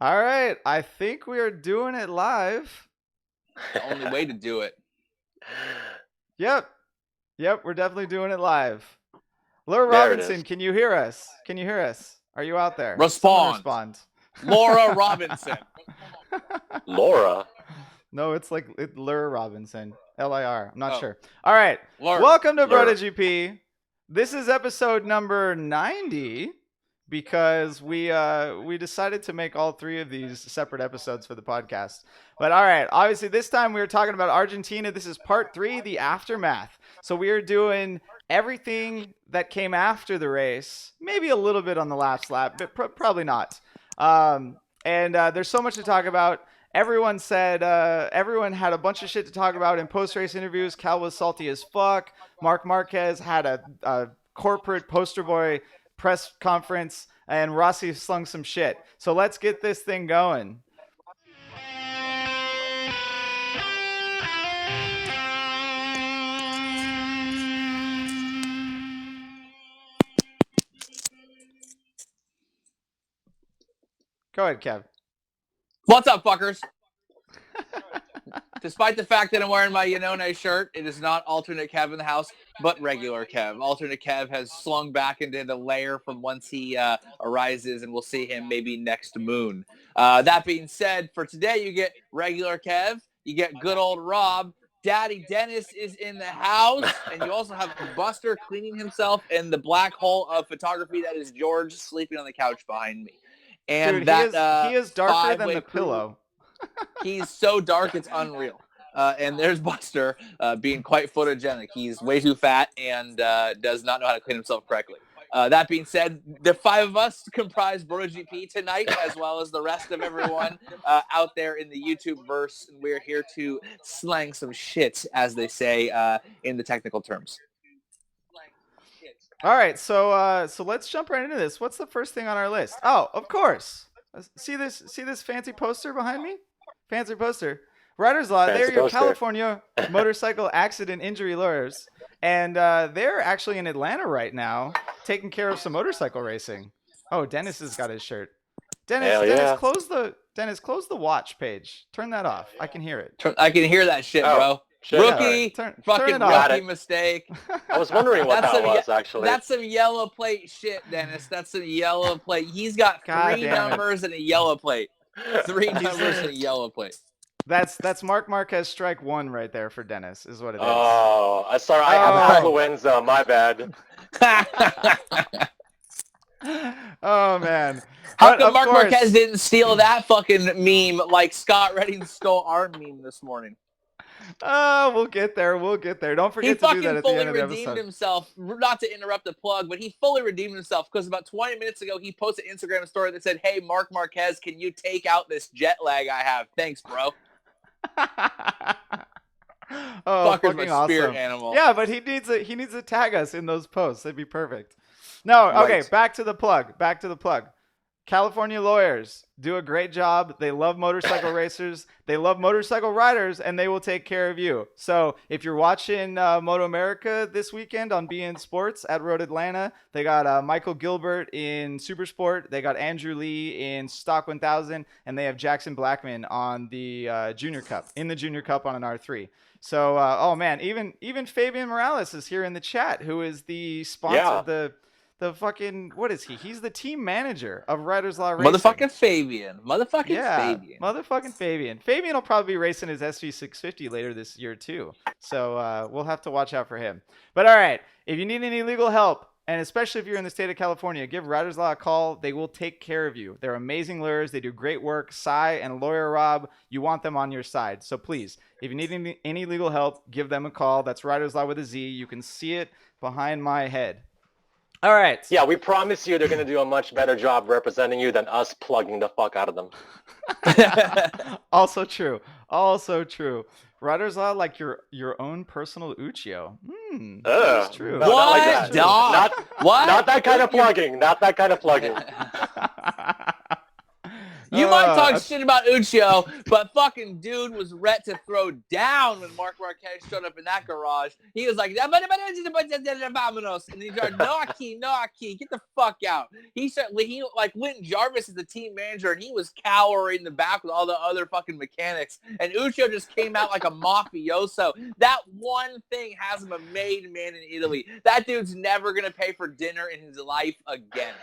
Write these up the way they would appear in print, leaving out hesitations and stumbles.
All right, I think we are doing it live. The only way to do it. Yep, we're definitely doing it live. Laura There it Robinson, is. can you hear us? Are you out there? Respond. Someone respond. Laura Robinson. Laura. No, it's like Laura Robinson. L-I-R. I'm not Oh. sure. All right. Laura. Welcome to Laura. BrotoGP. This is episode number 90 because we decided to make all three of these separate episodes for the podcast. But all right, obviously this time we were talking about Argentina. This is part 3, the aftermath. So we are doing everything that came after the race, maybe a little bit on the last lap, but probably not. And there's so much to talk about. Everyone said everyone had a bunch of shit to talk about in post-race interviews. Cal was salty as fuck. Marc Marquez had a corporate poster boy press conference, and Rossi slung some shit. So let's get this thing going. Go ahead, Kev. What's up, fuckers? Despite the fact that I'm wearing my Yanone shirt, it is not alternate Kev in the house, but regular Kev. Alternate Kev has slung back into the lair from whence he arises, and we'll see him maybe next moon. That being said, for today, you get regular Kev, you get good old Rob, Daddy Dennis is in the house, and you also have Buster cleaning himself in the black hole of photography that is George sleeping on the couch behind me. And Dude, that he is darker than the crew, pillow. He's so dark, it's unreal. And there's Buster being quite photogenic. He's way too fat and does not know how to clean himself correctly. That being said, the 5 of us comprise BrotoGP tonight, as well as the rest of everyone out there in the YouTube verse. And we're here to slang some shit, as they say in the technical terms. All right, so let's jump right into this. What's the first thing on our list? Oh, of course. See this fancy poster behind me? Fancy poster. Riders Law, Fancy they're your poster. California motorcycle accident injury lawyers. And they're actually in Atlanta right now taking care of some motorcycle racing. Oh, Dennis has got his shirt. Dennis, close the watch page. Turn that off. I can hear it. I can hear that shit, bro. Shit. Rookie, Turn fucking it off. rookie mistake. I was wondering what that was, actually. That's some yellow plate shit, Dennis. That's some yellow plate. He's got God 3 damn it. numbers and a yellow plate. 3 numbers and a yellow plate. That's Marc Marquez strike 1 right there for Dennis, is what it is. Oh, sorry, I have influenza. My bad. Oh, man. How come Marc Marquez didn't steal that fucking meme like Scott Redding stole our meme this morning? We'll get there. Don't forget to do that at the end of the episode. He fucking fully redeemed himself. Not to interrupt the plug, but he fully redeemed himself because about 20 minutes ago, he posted an Instagram story that said, "Hey, Marc Marquez, can you take out this jet lag I have? Thanks, bro." Oh, Fucker's my awesome. spirit animal. Yeah, but he needs to tag us in those posts. That'd be perfect. No, okay, Right. back to the plug. California lawyers do a great job. They love motorcycle racers. They love motorcycle riders, and they will take care of you. So if you're watching Moto America this weekend on BN Sports at Road Atlanta, they got Michael Gilbert in Super Sport. They got Andrew Lee in Stock 1000, and they have Jackson Blackman on the Junior Cup, on an R3. So, oh man, even Fabian Morales is here in the chat, who is the sponsor, the fucking, what is he? He's the team manager of Riders Law Racing. Motherfucking Fabian. Motherfucking Fabian. Fabian will probably be racing his SV650 later this year too. So we'll have to watch out for him. But all right, if you need any legal help, and especially if you're in the state of California, give Riders Law a call. They will take care of you. They're amazing lawyers. They do great work. Cy and lawyer Rob, you want them on your side. So please, if you need any legal help, give them a call. That's Riders Law with a Z. You can see it behind my head. All right. Yeah, we promise you they're going to do a much better job representing you than us plugging the fuck out of them. Also true. Riders Law like your own personal Uchiyo. That's true. No, not like that. What? Not that kind of plugging. Not that kind of plugging. You You might talk shit about Ucho, but fucking dude was ready to throw down when Mark Marquez showed up in that garage. He was like, and he started, no Aki, get the fuck out. He like Linton Jarvis is the team manager, and he was cowering in the back with all the other fucking mechanics. And Ucho just came out like a mafioso. That one thing has him a made man in Italy. That dude's never gonna pay for dinner in his life again.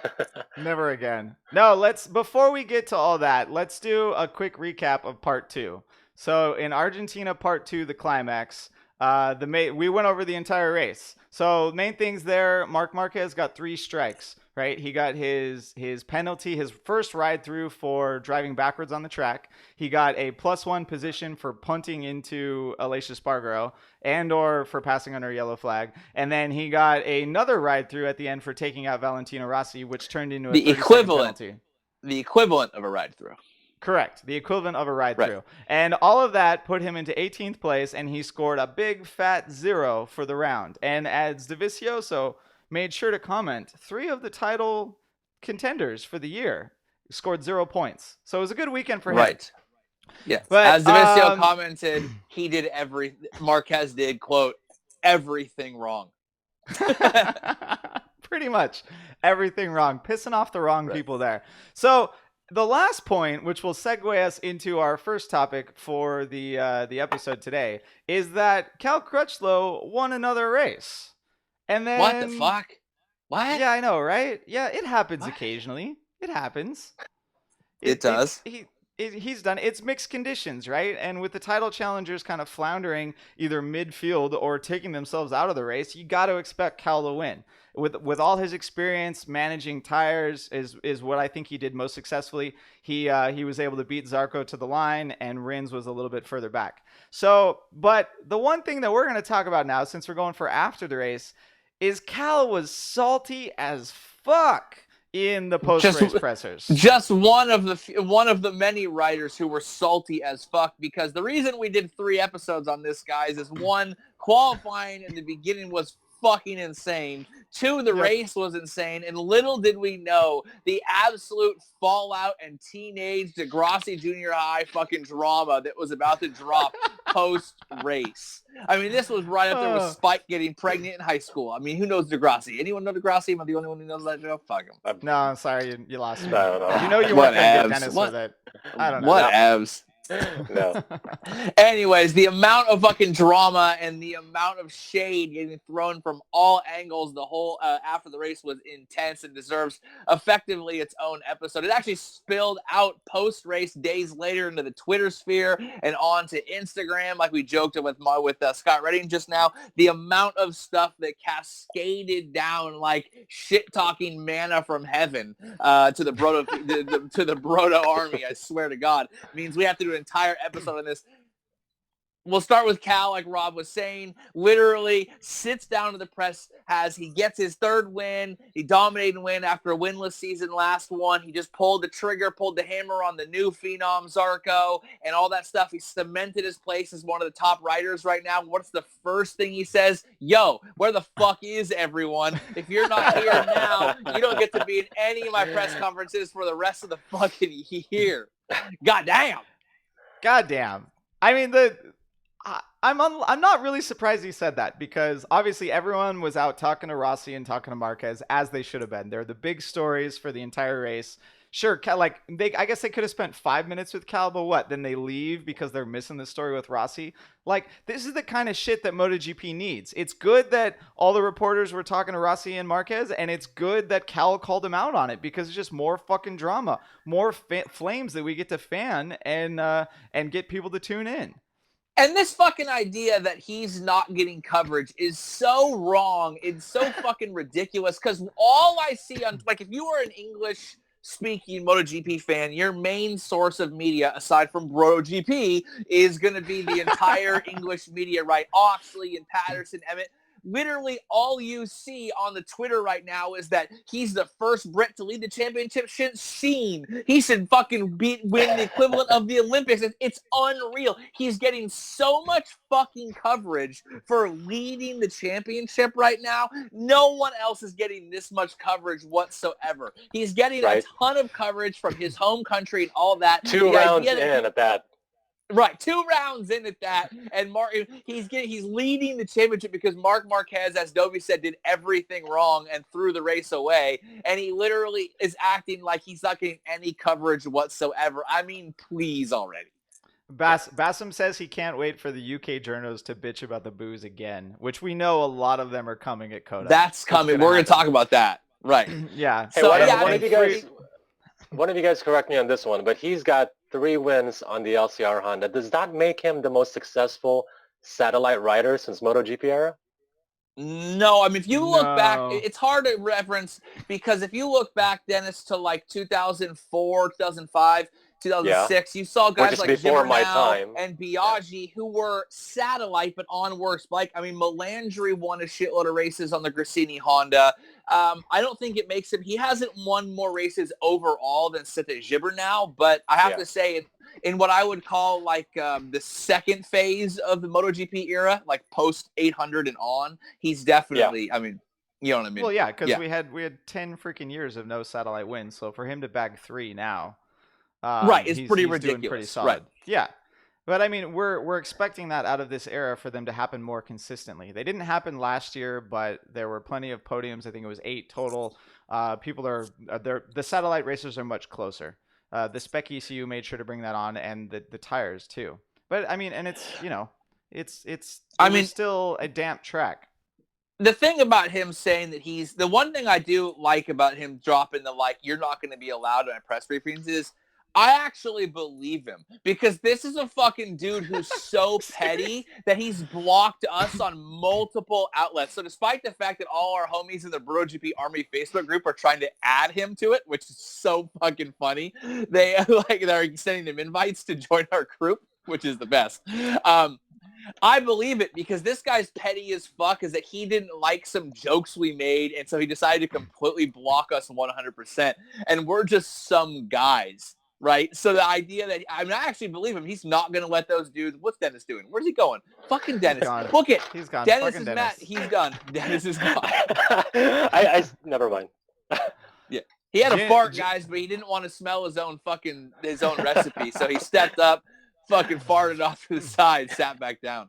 Never again. No, before we get to all that, let's do a quick recap of part 2. So in Argentina part 2, the climax, we went over the entire race. So main things there, Marc Marquez got 3 strikes, right? He got his penalty, his first ride through for driving backwards on the track. He got a +1 position for punting into Aleix Espargaro and or for passing under a yellow flag. And then he got another ride through at the end for taking out Valentino Rossi, which turned into a the equivalent of a ride through. Correct. The equivalent of a ride through. And all of that put him into 18th place, and he scored a big fat 0 for the round. And as Dovizioso made sure to comment, 3 of the title contenders for the year scored 0 points. So it was a good weekend for him. Right. Yeah. But, as Dovizioso commented, Marquez did, quote, everything wrong. Pretty much everything wrong. Pissing off the wrong people there. So the last point, which will segue us into our first topic for the episode today, is that Cal Crutchlow won another race. And then what the fuck? What? Yeah, I know, right? Yeah, it happens occasionally. It happens. It does. He's done. It's mixed conditions, right? And with the title challengers kind of floundering either midfield or taking themselves out of the race, you got to expect Cal to win. With all his experience managing tires is what I think he did most successfully. He was able to beat Zarco to the line, and Rins was a little bit further back. So, but the one thing that we're going to talk about now, since we're going for after the race, is Cal was salty as fuck in the post-race pressers. Just one of the many writers who were salty as fuck, because the reason we did 3 episodes on this, guys, is 1, qualifying in the beginning was fucking insane. 2, the race was insane, and little did we know the absolute fallout and teenage Degrassi Junior High fucking drama that was about to drop post-race. I mean, this was right up there with Spike getting pregnant in high school. I mean, who knows Degrassi? Anyone know Degrassi? Am I the only one who knows that joke? Fuck him. No, I'm sorry, you lost me. I don't know. You know you weren't going to get Dennis with it. I don't know. What abs? No. Anyways, the amount of fucking drama and the amount of shade getting thrown from all angles the whole after the race was intense and deserves effectively its own episode. It actually spilled out post-race days later into the Twitter sphere and onto Instagram, like we joked with Scott Redding just now. The amount of stuff that cascaded down like shit-talking manna from heaven to the Broto army, I swear to God, means we have to do an entire episode on this. We'll start with Cal, like Rob was saying, literally sits down to the press as he gets his 3rd win. He dominated and win after a winless season last one. He just pulled the hammer on the new phenom Zarco and all that stuff. He cemented his place as one of the top riders right now. What's the first thing he says? Yo, where the fuck is everyone? If you're not here now, you don't get to be in any of my press conferences for the rest of the fucking year. Goddamn. I mean, I'm not really surprised he said that, because obviously everyone was out talking to Rossi and talking to Marquez, as they should have been. They're the big stories for the entire race. Sure, Cal, I guess they could have spent 5 minutes with Cal, but what? Then they leave because they're missing the story with Rossi. This is the kind of shit that MotoGP needs. It's good that all the reporters were talking to Rossi and Marquez, and it's good that Cal called him out on it, because it's just more fucking drama, more flames that we get to fan and get people to tune in. And this fucking idea that he's not getting coverage is so wrong. It's so fucking ridiculous, because all I see on, if you are an English-speaking MotoGP fan, your main source of media, aside from BrotoGP, is going to be the entire English media, right? Oxley and Patterson, Emmett. literally all you see on the Twitter right now is that he's the first Brit to lead the championship scene. He should fucking win the equivalent of the Olympics. It's unreal. He's getting so much fucking coverage for leading the championship right now. No one else is getting this much coverage whatsoever. He's getting a ton of coverage from his home country and all that. 2 rounds in at that. Right, 2 rounds in at that, and he's leading the championship because Marc Marquez, as Dovey said, did everything wrong and threw the race away, and he literally is acting like he's not getting any coverage whatsoever. I mean, please already. Bassam says he can't wait for the UK journos to bitch about the booze again, which we know a lot of them are coming at Coda. That's coming. We're going to talk about that. Right. Yeah. Hey, one of you guys correct me on this one, but he's got 3 wins on the LCR Honda. Does that make him the most successful satellite rider since MotoGP era? No, I mean, if you look back, it's hard to reference because if you look back, Dennis, to like 2004, 2005, 2006, you saw guys like Zimmernow and Biaggi who were satellite but on worse bike. I mean, Melandri won a shitload of races on the Gresini Honda. I don't think it makes him. He hasn't won more races overall than Sete Gibernau, but I have to say, in what I would call like the second phase of the MotoGP era, like post 800 and on, he's definitely. I mean, you know what I mean? Well, yeah, because we had 10 freaking years of no satellite wins, so for him to bag 3 now. It's pretty ridiculous. Doing pretty solid. Right. Yeah. But I mean, we're expecting that out of this era for them to happen more consistently. They didn't happen last year, but there were plenty of podiums. I think it was 8 total. The satellite racers are much closer. The Spec ECU made sure to bring that on, and the tires too. But I mean, and it's still a damp track. The thing about him saying that the one thing I do like about him dropping the you're not going to be allowed at press briefings is I actually believe him because this is a fucking dude who's so petty that he's blocked us on multiple outlets. So despite the fact that all our homies in the BrotoGP Army Facebook group are trying to add him to it, which is so fucking funny, they're sending him invites to join our group, which is the best. I believe it because this guy's petty as fuck is that he didn't like some jokes we made, and so he decided to completely block us 100%. And we're just some guys. Right? So the idea that, I actually believe him. He's not going to let those dudes. What's Dennis doing? Where's he going? Fucking Dennis. Book it. He's gone. Dennis is mad. He's done. Dennis is gone. Never mind. Yeah. He had a fart, guys, but he didn't want to smell his own recipe. So he stepped up, fucking farted off to the side, sat back down.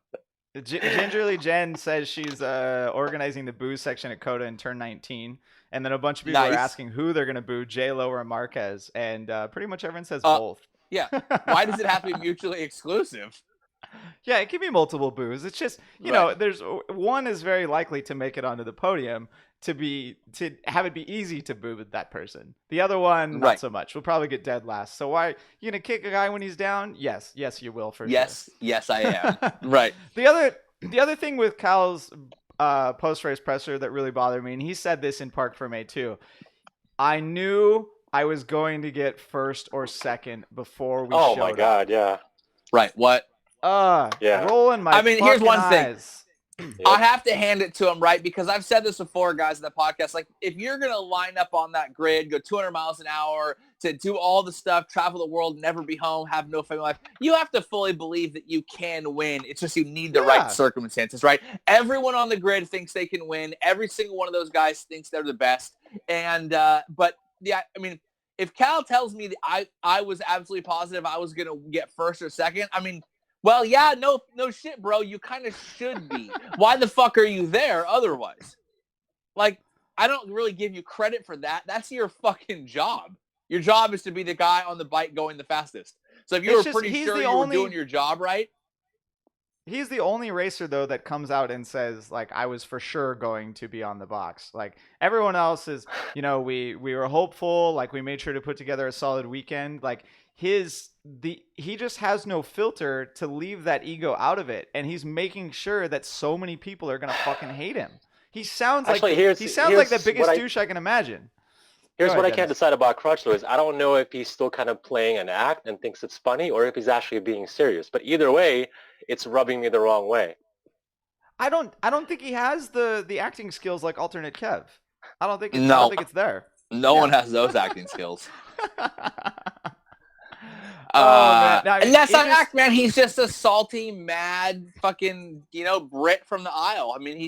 Gingerly Jen says she's organizing the boo section at Coda in turn 19. And then a bunch of people are asking who they're going to boo, J-Lo or Marquez. And pretty much everyone says both. Yeah. Why does it have to be mutually exclusive? Yeah, it can be multiple boos. It's just, you know, there's one is very likely to make it onto the podium to have it be easy to boo with that person. The other one, not so much. We'll probably get dead last. So why, you going to kick a guy when he's down? Yes, you will for sure. Yes, I am. Right. The other thing with Cal's post-race presser that really bothered me, and he said this in Parc Fermé too, I knew I was going to get first or second before we showed up. Oh my god, yeah. Right, what? Rolling my here's one eyes. thing. I have to hand it to him, right? Because I've said this before, guys, in the podcast. Like, if you're going to line up on that grid, go 200 miles an hour to do all the stuff, travel the world, never be home, have no family life, you have to fully believe that you can win. It's just you need the right circumstances, right? Everyone on the grid thinks they can win. Every single one of those guys thinks they're the best. And, but, yeah, I mean, if Cal tells me that I was absolutely positive I was going to get first or second, I mean, well, yeah, no shit, bro. You kind of should be. Why the fuck are you there otherwise? Like, I don't really give you credit for that. That's your fucking job. Your job is to be the guy on the bike going the fastest. So if you were pretty sure you were doing your job right. He's the only racer, though, that comes out and says, like, I was for sure going to be on the box. Like, everyone else is, you know, we were hopeful. Like, we made sure to put together a solid weekend. Like, he just has no filter to leave that ego out of it, and he's making sure that so many people are gonna fucking hate him. He sounds like the biggest douche I can imagine. Here's what I can't decide about Crutchlow is I don't know if he's still kind of playing an act and thinks it's funny, or if he's actually being serious. But either way, it's rubbing me the wrong way. I don't think he has the acting skills like alternate Kev. I don't think No, it's there. no Yeah. one has those acting skills. Oh man, no, I mean, And that's it not just, act, man. He's just a salty, mad, fucking, Brit from the aisle. I mean, he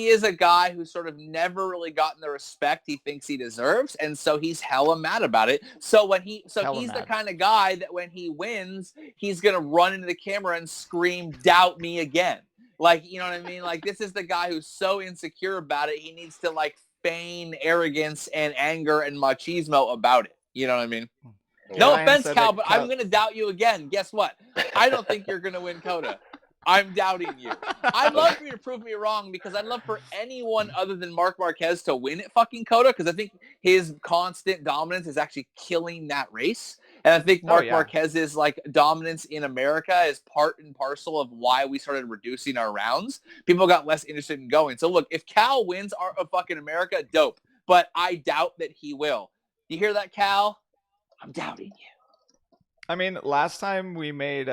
is a guy who's sort of never really gotten the respect he thinks he deserves, and so he's hella mad about it. So he's the kind of guy that when he wins, he's gonna run into the camera and scream, "Doubt me again." Like, you know what I mean? Like, this is the guy who's so insecure about it, he needs to like feign arrogance and anger and machismo about it. You know what I mean? No Ryan offense, said Cal, that but I'm going to doubt you again. Guess what? I don't think you're going to win Coda. I'm doubting you. I'd love for you to prove me wrong because I'd love for anyone other than Marc Marquez to win at fucking Coda because I think his constant dominance is actually killing that race. And I think Marc Marquez's like dominance in America is part and parcel of why we started reducing our rounds. People got less interested in going. So look, if Cal wins fucking America, dope. But I doubt that he will. You hear that, Cal? I'm doubting you. I mean, last time we made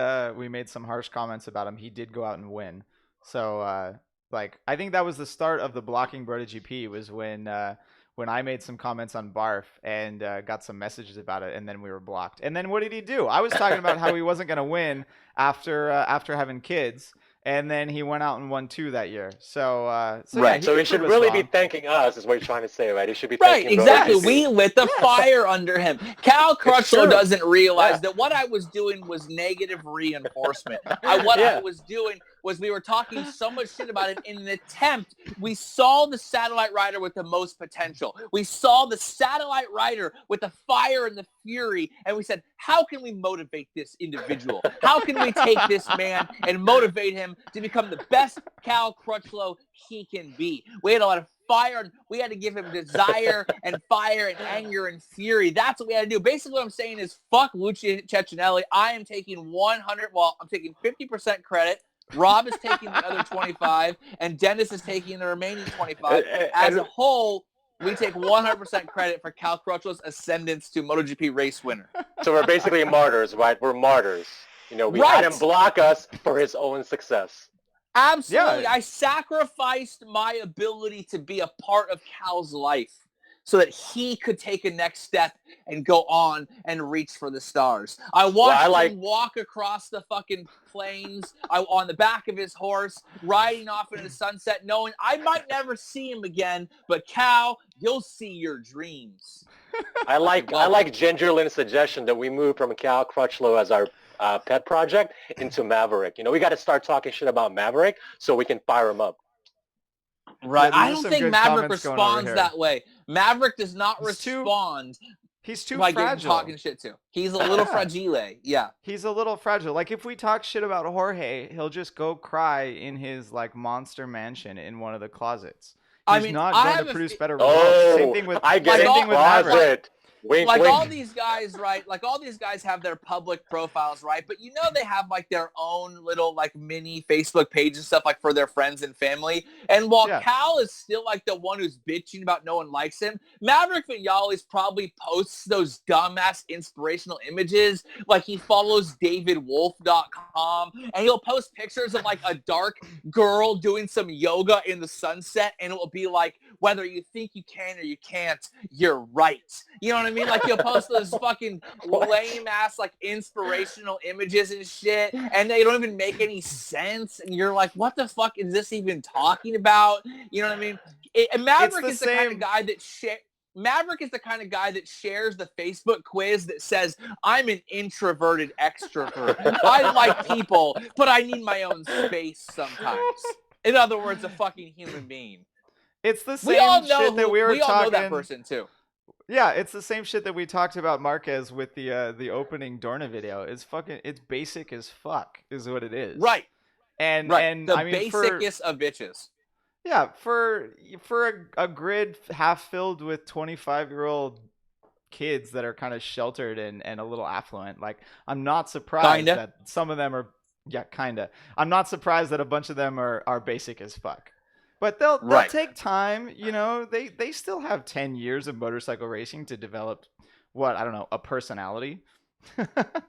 some harsh comments about him, he did go out and win. So like I think that was the start of the blocking BrotoGP was when I made some comments on Barf and got some messages about it, and then we were blocked. And then what did he do? I was talking about how he wasn't going to win after having kids. And then he went out and won 2 that year. So right. Yeah, So he should really be thanking us, is what you're trying to say, right? He should be thanking exactly. BrotoGP. We lit the fire under him. Cal Crutchlow doesn't realize that what I was doing was negative reinforcement. What I was doing was we were talking so much shit about it in an attempt. We saw the satellite rider with the most potential. We saw the satellite rider with the fire and the fury, and we said, how can we motivate this individual? How can we take this man and motivate him to become the best Cal Crutchlow he can be? We had a lot of fire. We had to give him desire and fire and anger and fury. That's what we had to do. Basically, what I'm saying is, fuck Lucia Cecchinelli. I am taking 50% credit. Rob is taking the other 25, and Dennis is taking the remaining 25. As a whole, we take 100% credit for Cal Crutchlow's ascendance to MotoGP race winner. So we're basically martyrs, right? We're martyrs. We had him block us for his own success. Absolutely. Yeah. I sacrificed my ability to be a part of Cal's life so that he could take a next step and go on and reach for the stars. I watched him walk across the fucking plains on the back of his horse, riding off into the sunset, knowing I might never see him again, but Cal, you'll see your dreams. I like Ginger Lynn's suggestion that we move from Cal Crutchlow as our pet project into Maverick. We got to start talking shit about Maverick so we can fire him up. Right. I don't think Maverick responds that way. Maverick does not respond. He's too by fragile. Talking shit to. He's a little fragile. Yeah. He's a little fragile. Like if we talk shit about Jorge, he'll just go cry in his like monster mansion in one of the closets. He's not going to produce better results. Same thing with Maverick. Wink, like wink. all these guys, right? Like all these guys have their public profiles, right? But they have like their own little like mini Facebook page and stuff like for their friends and family. And while Cal is still like the one who's bitching about no one likes him, Maverick Vinales probably posts those dumbass inspirational images. Like he follows DavidWolf.com and he'll post pictures of like a dark girl doing some yoga in the sunset, and it will be like, whether you think you can or you can't, you're right. You know what I mean? Like, you'll post those fucking lame-ass, like, inspirational images and shit, and they don't even make any sense, and you're like, what the fuck is this even talking about? You know what I mean? And Maverick is the kind of guy that Maverick is the kind of guy that shares the Facebook quiz that says, I'm an introverted extrovert. I like people, but I need my own space sometimes. In other words, a fucking human being. It's the same shit that we were talking. We all know that person too. Yeah, it's the same shit that we talked about Marquez with the opening Dorna video. It's basic as fuck, is what it is. Right. And the basicest of bitches. Yeah, for a grid half filled with 25-year-old kids that are kind of sheltered and a little affluent, like I'm not surprised that some of them are kinda. I'm not surprised that a bunch of them are basic as fuck. But they'll take time, they still have 10 years of motorcycle racing to develop a personality.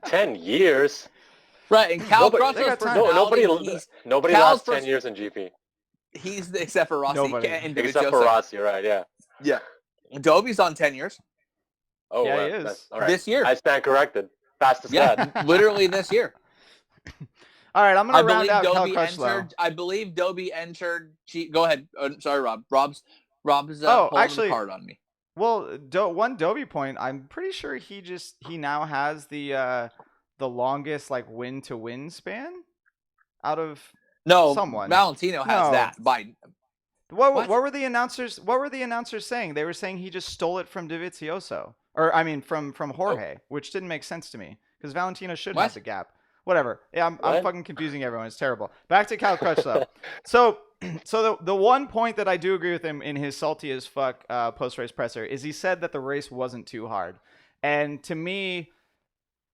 10 years? Right, and Cal Nobody- Crutchlow's they got time. personality, Nobody Cal's lasts 10 years in GP. he's except for Rossi Nobody. and Except for Rossi, right, yeah. Yeah. Dobie's on 10 years. Oh, Yeah, well, he is. that's, all right. This year. I stand corrected. Fastest Yeah, lad. literally this year. All right, I'm going to round out Cal Dobie Crutchlow. entered. I believe Dobie entered. Go ahead. Sorry, Rob. Rob's pulling the card on me. Well, one Dobie point, I'm pretty sure he now has the longest like win to win span out of someone. Valentino has that. What were the announcers saying? They were saying he just stole it from Dovizioso, or I mean from Jorge, which didn't make sense to me because Valentino should have the gap. Whatever. Yeah, I'm fucking confusing everyone. It's terrible. Back to Cal Crutchlow. So the one point that I do agree with him in his salty as fuck post-race presser is he said that the race wasn't too hard. And to me,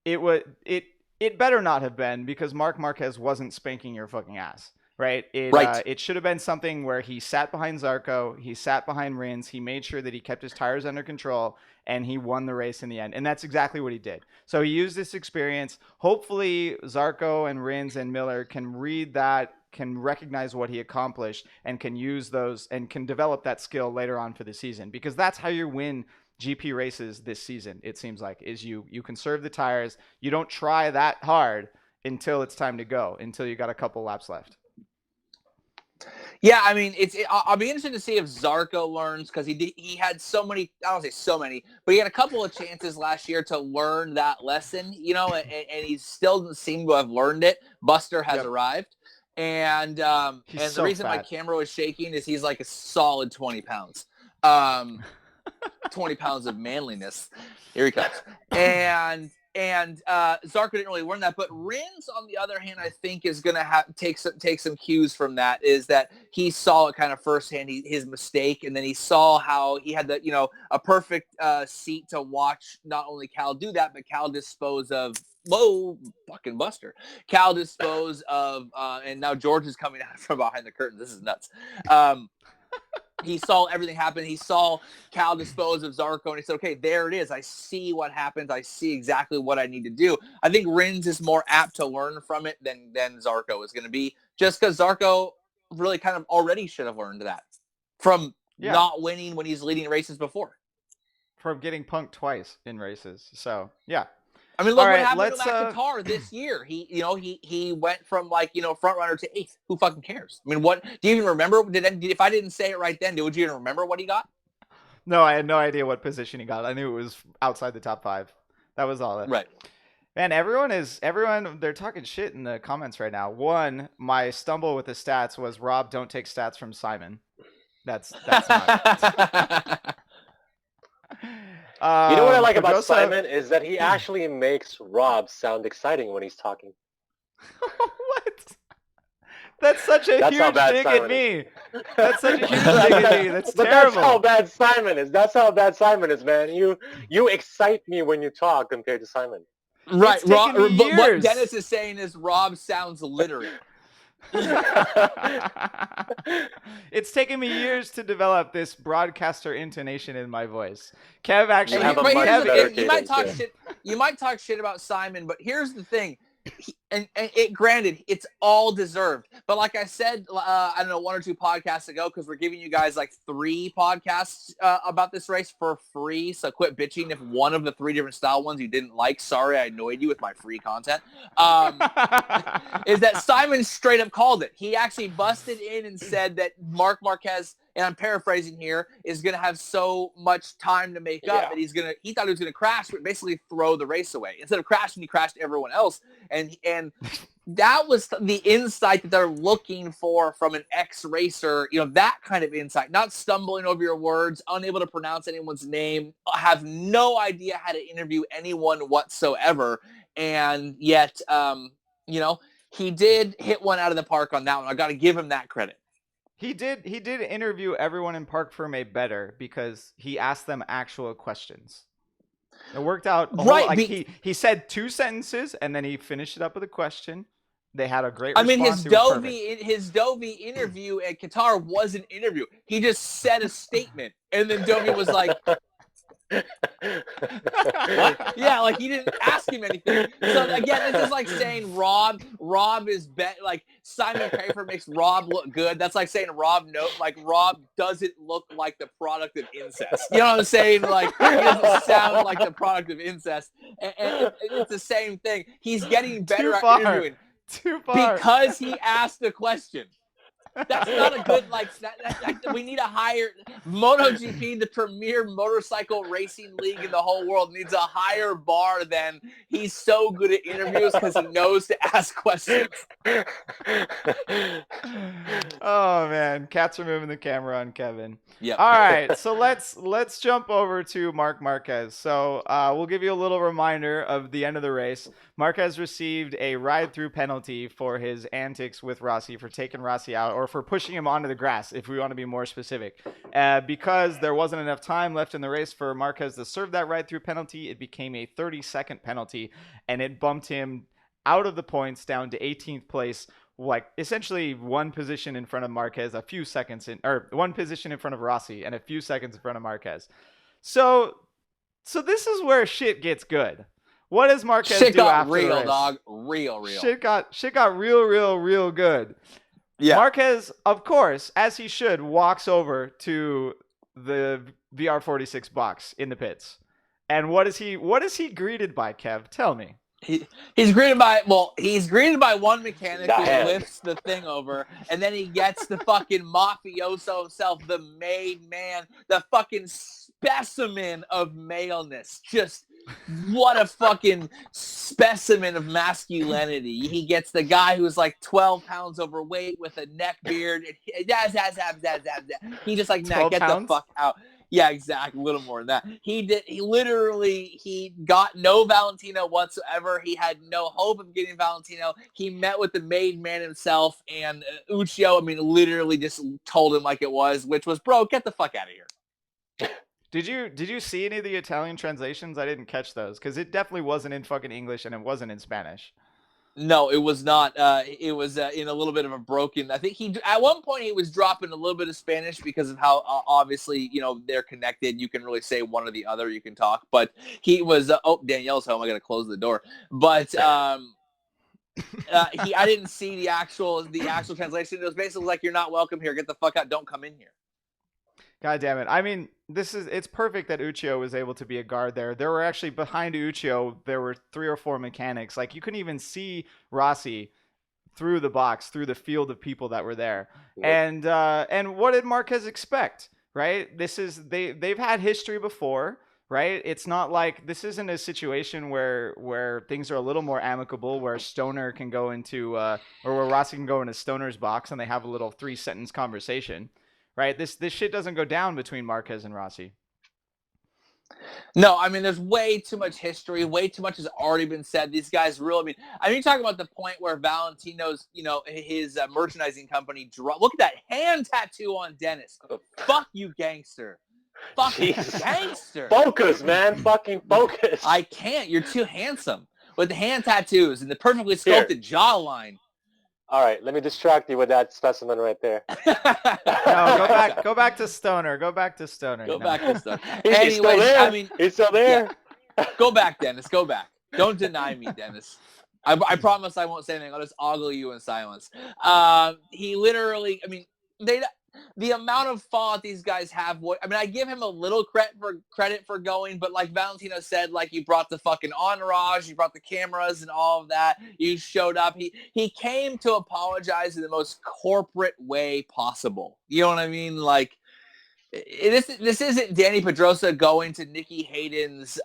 it better not have been because Marc Marquez wasn't spanking your fucking ass. Right? It should have been something where he sat behind Zarco, he sat behind Rins, he made sure that he kept his tires under control, and he won the race in the end. And that's exactly what he did. So he used this experience. Hopefully Zarco and Rins and Miller can read that, can recognize what he accomplished, and can use those and can develop that skill later on for the season. Because that's how you win GP races this season, it seems like, is you conserve the tires. You don't try that hard until it's time to go, until you got a couple laps left. Yeah, I mean, I'll be interested to see if Zarco learns because he had so many. I don't say so many, but he had a couple of chances last year to learn that lesson, and he still doesn't seem to have learned it. Buster has arrived, and the reason my camera was shaking is he's like a solid 20 pounds, 20 pounds of manliness. Here he comes, and Zarco didn't really learn that, but Rins, on the other hand, I think is going to take some cues from that. Is that he saw it kind of firsthand, his mistake, and then he saw how he had a perfect seat to watch not only Cal do that, but Cal dispose of fucking Buster. Cal dispose of, and now George is coming out from behind the curtain. This is nuts. He saw everything happen. He saw Cal dispose of Zarco, and he said, okay, there it is. I see what happens. I see exactly what I need to do. I think Rins is more apt to learn from it than Zarco is going to be, just because Zarco really kind of already should have learned that from not winning when he's leading races before. From getting punked twice in races. So, yeah. I mean, look what happened to that Qatar this year. He went from front runner to 8th. Who fucking cares? I mean, what do you even remember? If I didn't say it right then, would you even remember what he got? No, I had no idea what position he got. I knew it was outside the top 5. That was all. Right. Man, everyone they're talking shit in the comments right now. One, my stumble with the stats was Rob, don't take stats from Simon. That's not. You know what I like about Simon is that he actually makes Rob sound exciting when he's talking. What? That's such a huge dig at me. That's such a huge dig at me. That's terrible. That's how bad Simon is. That's how bad Simon is, man. You excite me when you talk compared to Simon. Right. What Dennis is saying is Rob sounds literate. It's taken me years to develop this broadcaster intonation in my voice. Kev actually you might talk shit about Simon, but here's the thing. Granted, it's all deserved. But like I said, I don't know, 1 or 2 podcasts ago, because we're giving you guys like 3 podcasts about this race for free. So quit bitching if one of the 3 different style ones you didn't like. Sorry, I annoyed you with my free content. Is that Simon straight up called it. He actually busted in and said that Marc Marquez, and I'm paraphrasing here, is going to have so much time to make up that he thought he was going to crash, but basically throw the race away. Instead of crashing, he crashed everyone else. And that was the insight that they're looking for from an ex-racer, that kind of insight, not stumbling over your words, unable to pronounce anyone's name, have no idea how to interview anyone whatsoever. And yet, he did hit one out of the park on that one. I got to give him that credit. He did interview everyone in Park Ferme better because he asked them actual questions. It worked out. He said 2 sentences and then he finished it up with a question. They had a great response. His Dovey interview at Qatar was an interview. He just said a statement and then Dovey was like, What? Yeah, like he didn't ask him anything. So again, this is like saying Rob is like Simon Crayford makes Rob look good. That's like saying Rob doesn't look like the product of incest. You know what I'm saying? Like he doesn't sound like the product of incest. And it's the same thing. He's getting better at interviewing. Too far. Because he asked a question. That's not a good, like, we need to hire MotoGP, the premier motorcycle racing league in the whole world, needs a higher bar than he's so good at interviews because he knows to ask questions. Oh man, cats are moving the camera on Kevin. Yep. All right, so let's jump over to Marc Marquez. So we'll give you a little reminder of the end of the race. Marquez received a ride-through penalty for his antics with Rossi, for taking Rossi out, or for pushing him onto the grass, if we want to be more specific. Because there wasn't enough time left in the race for Marquez to serve that ride-through penalty, it became a 30-second penalty, and it bumped him out of the points down to 18th place, like essentially one position in front of Marquez, one position in front of Rossi, and a few seconds in front of Marquez. So this is where shit gets good. What does Marquez do after the race? Shit got real, dog. Real. Shit got real good. Yeah. Marquez, of course, as he should, walks over to the VR46 box in the pits. And what is he greeted by, Kev? Tell me. He's greeted by one mechanic who lifts the thing over, and then he gets the fucking mafioso himself, the made man, the fucking specimen of maleness. Just what a fucking specimen of masculinity. He gets the guy who's like 12 pounds overweight with a neck beard. He just like, nah, get the fuck out. Yeah, exactly. A little more than that. He got no Valentino whatsoever. He had no hope of getting Valentino. He met with the made man himself, and Uccio, literally just told him like it was, which was, bro, get the fuck out of here. Did you see any of the Italian translations? I didn't catch those because it definitely wasn't in fucking English and it wasn't in Spanish. No, it was not. It was in a little bit of a broken. I think at one point he was dropping a little bit of Spanish because of how obviously they're connected. You can really say one or the other. You can talk, but he was. Danielle's home. I gotta close the door. But I didn't see the actual translation. It was basically like, you're not welcome here. Get the fuck out. Don't come in here. God damn it. It's perfect that Uccio was able to be a guard there. There were actually, behind Uccio, there were 3 or 4 mechanics. Like, you couldn't even see Rossi through the box, through the field of people that were there. Yep. And what did Marquez expect, right? They've had history before, right? It's not like, this isn't a situation where things are a little more amicable, where Stoner can go into, or where Rossi can go into Stoner's box and they have a little 3-sentence conversation. Right, this shit doesn't go down between Marquez and Rossi. No, there's way too much history. Way too much has already been said. These guys really, you're talking about the point where Valentino's, his merchandising company, look at that hand tattoo on Dennis. Fuck you, gangster. Fucking gangster. Focus, man. Fucking focus. I can't. You're too handsome. With the hand tattoos and the perfectly sculpted jawline. All right, let me distract you with that specimen right there. No, go back to Stoner. Go back to Stoner. Anyways, he's still there. Yeah. Go back, Dennis. Go back. Don't deny me, Dennis. I promise I won't say anything. I'll just ogle you in silence. He literally, the amount of thought these guys have. I give him a little credit for going, but like Valentino said, like, you brought the fucking entourage, you brought the cameras and all of that. You showed up. He came to apologize in the most corporate way possible. You know what I mean? Like, this isn't Danny Pedrosa going to Nicky Hayden's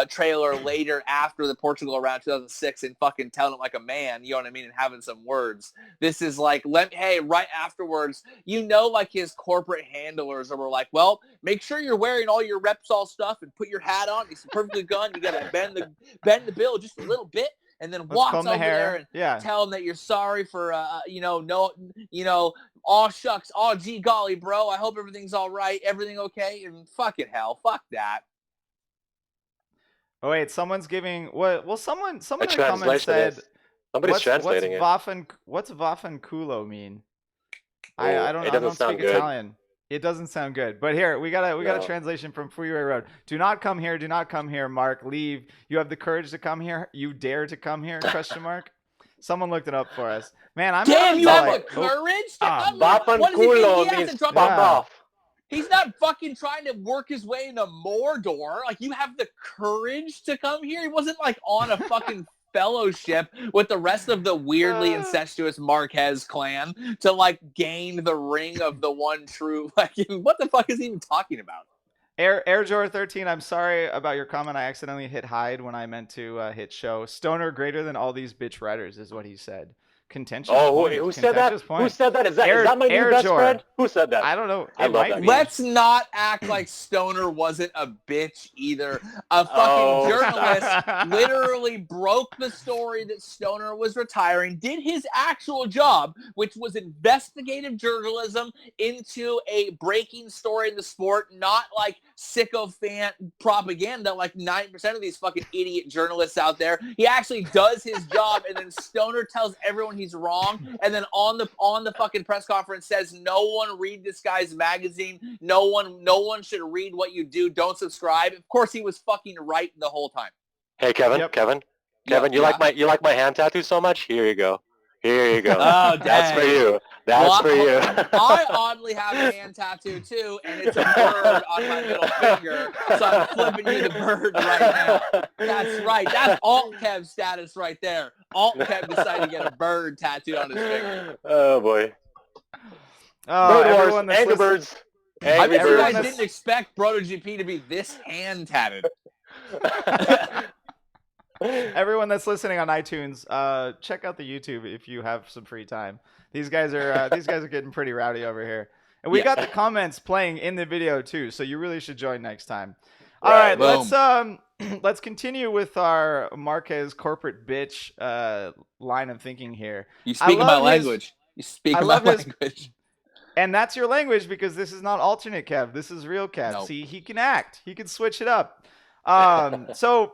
trailer later after the Portugal round 2006 and fucking telling him like a man, you know what I mean, and having some words. This is like, right afterwards, like his corporate handlers were like, well, make sure you're wearing all your Repsol stuff and put your hat on. It's perfectly gun. You got to bend the bill just a little bit. And then walks over there and tell them that you're sorry for, aw shucks, aw gee golly, bro. I hope everything's all right. Everything okay? And fucking hell, fuck that. Oh wait, someone's giving what? Well, someone in the comments said somebody's translating it. What's Vaffanculo mean? I don't speak Italian. It doesn't sound good. But here, we got a No. translation from Freeway Road. Do not come here. Do not come here, Mark. Leave. You have the courage to come here. You dare to come here? Question mark. Someone looked it up for us. Man, I'm Damn, having you to, have like, the courage to oh, come here? Bapan What does he think culo he has means to drop? fuck Yeah. off. He's not fucking trying to work his way into Mordor. Like, you have the courage to come here? He wasn't, like, on a fucking fellowship with the rest of the weirdly incestuous Marquez clan to, like, gain the ring of the one true... Like, what the fuck is he even talking about? Airjor13, I'm sorry about your comment. I accidentally hit hide when I meant to hit show. Stoner greater than all these bitch writers is what he said. Contentious point. Who said that? Contentious point. Who said that? Is that my new best Airjor. friend? Who said that? I don't know. I It love might that be. guy. Let's not act like Stoner wasn't a bitch either. A fucking Oh, journalist literally broke the story that Stoner was retiring, did his actual job, which was investigative journalism into a breaking story in the sport, not like sycophant propaganda like 90% of these fucking idiot journalists out there. He actually does his job, and then Stoner tells everyone he's wrong, and then on the fucking press conference says no one read this guy's magazine, no one should read what you do, don't subscribe. Of course he was fucking right the whole time. Hey, Kevin. Yep. Kevin, you Yeah. like my hand tattoo so much? Here you go. Here you go. Oh, That's for dang. you. That's for you. I oddly have a hand tattoo too, and it's a bird on my middle finger, so I'm flipping you the bird right now. That's right. That's Alt Kev status right there. Alt Kev decided to get a bird tattooed on his finger. Oh boy. Oh, Bird everyone Wars, that's Angry listening- Birds. I Angry bet you Birds. guys didn't expect BrotoGP to be this hand tatted. Everyone that's listening on iTunes, check out the YouTube if you have some free time. These guys are getting pretty rowdy over here, and we Yeah. got the comments playing in the video too. So you really should join next time. All Right. right, let's continue with our Marquez corporate bitch line of thinking here. You speak love my his- language. You speak I my love his- language. And that's your language because this is not alternate Kev. This is real Kev. Nope. See, he can act. He can switch it up. So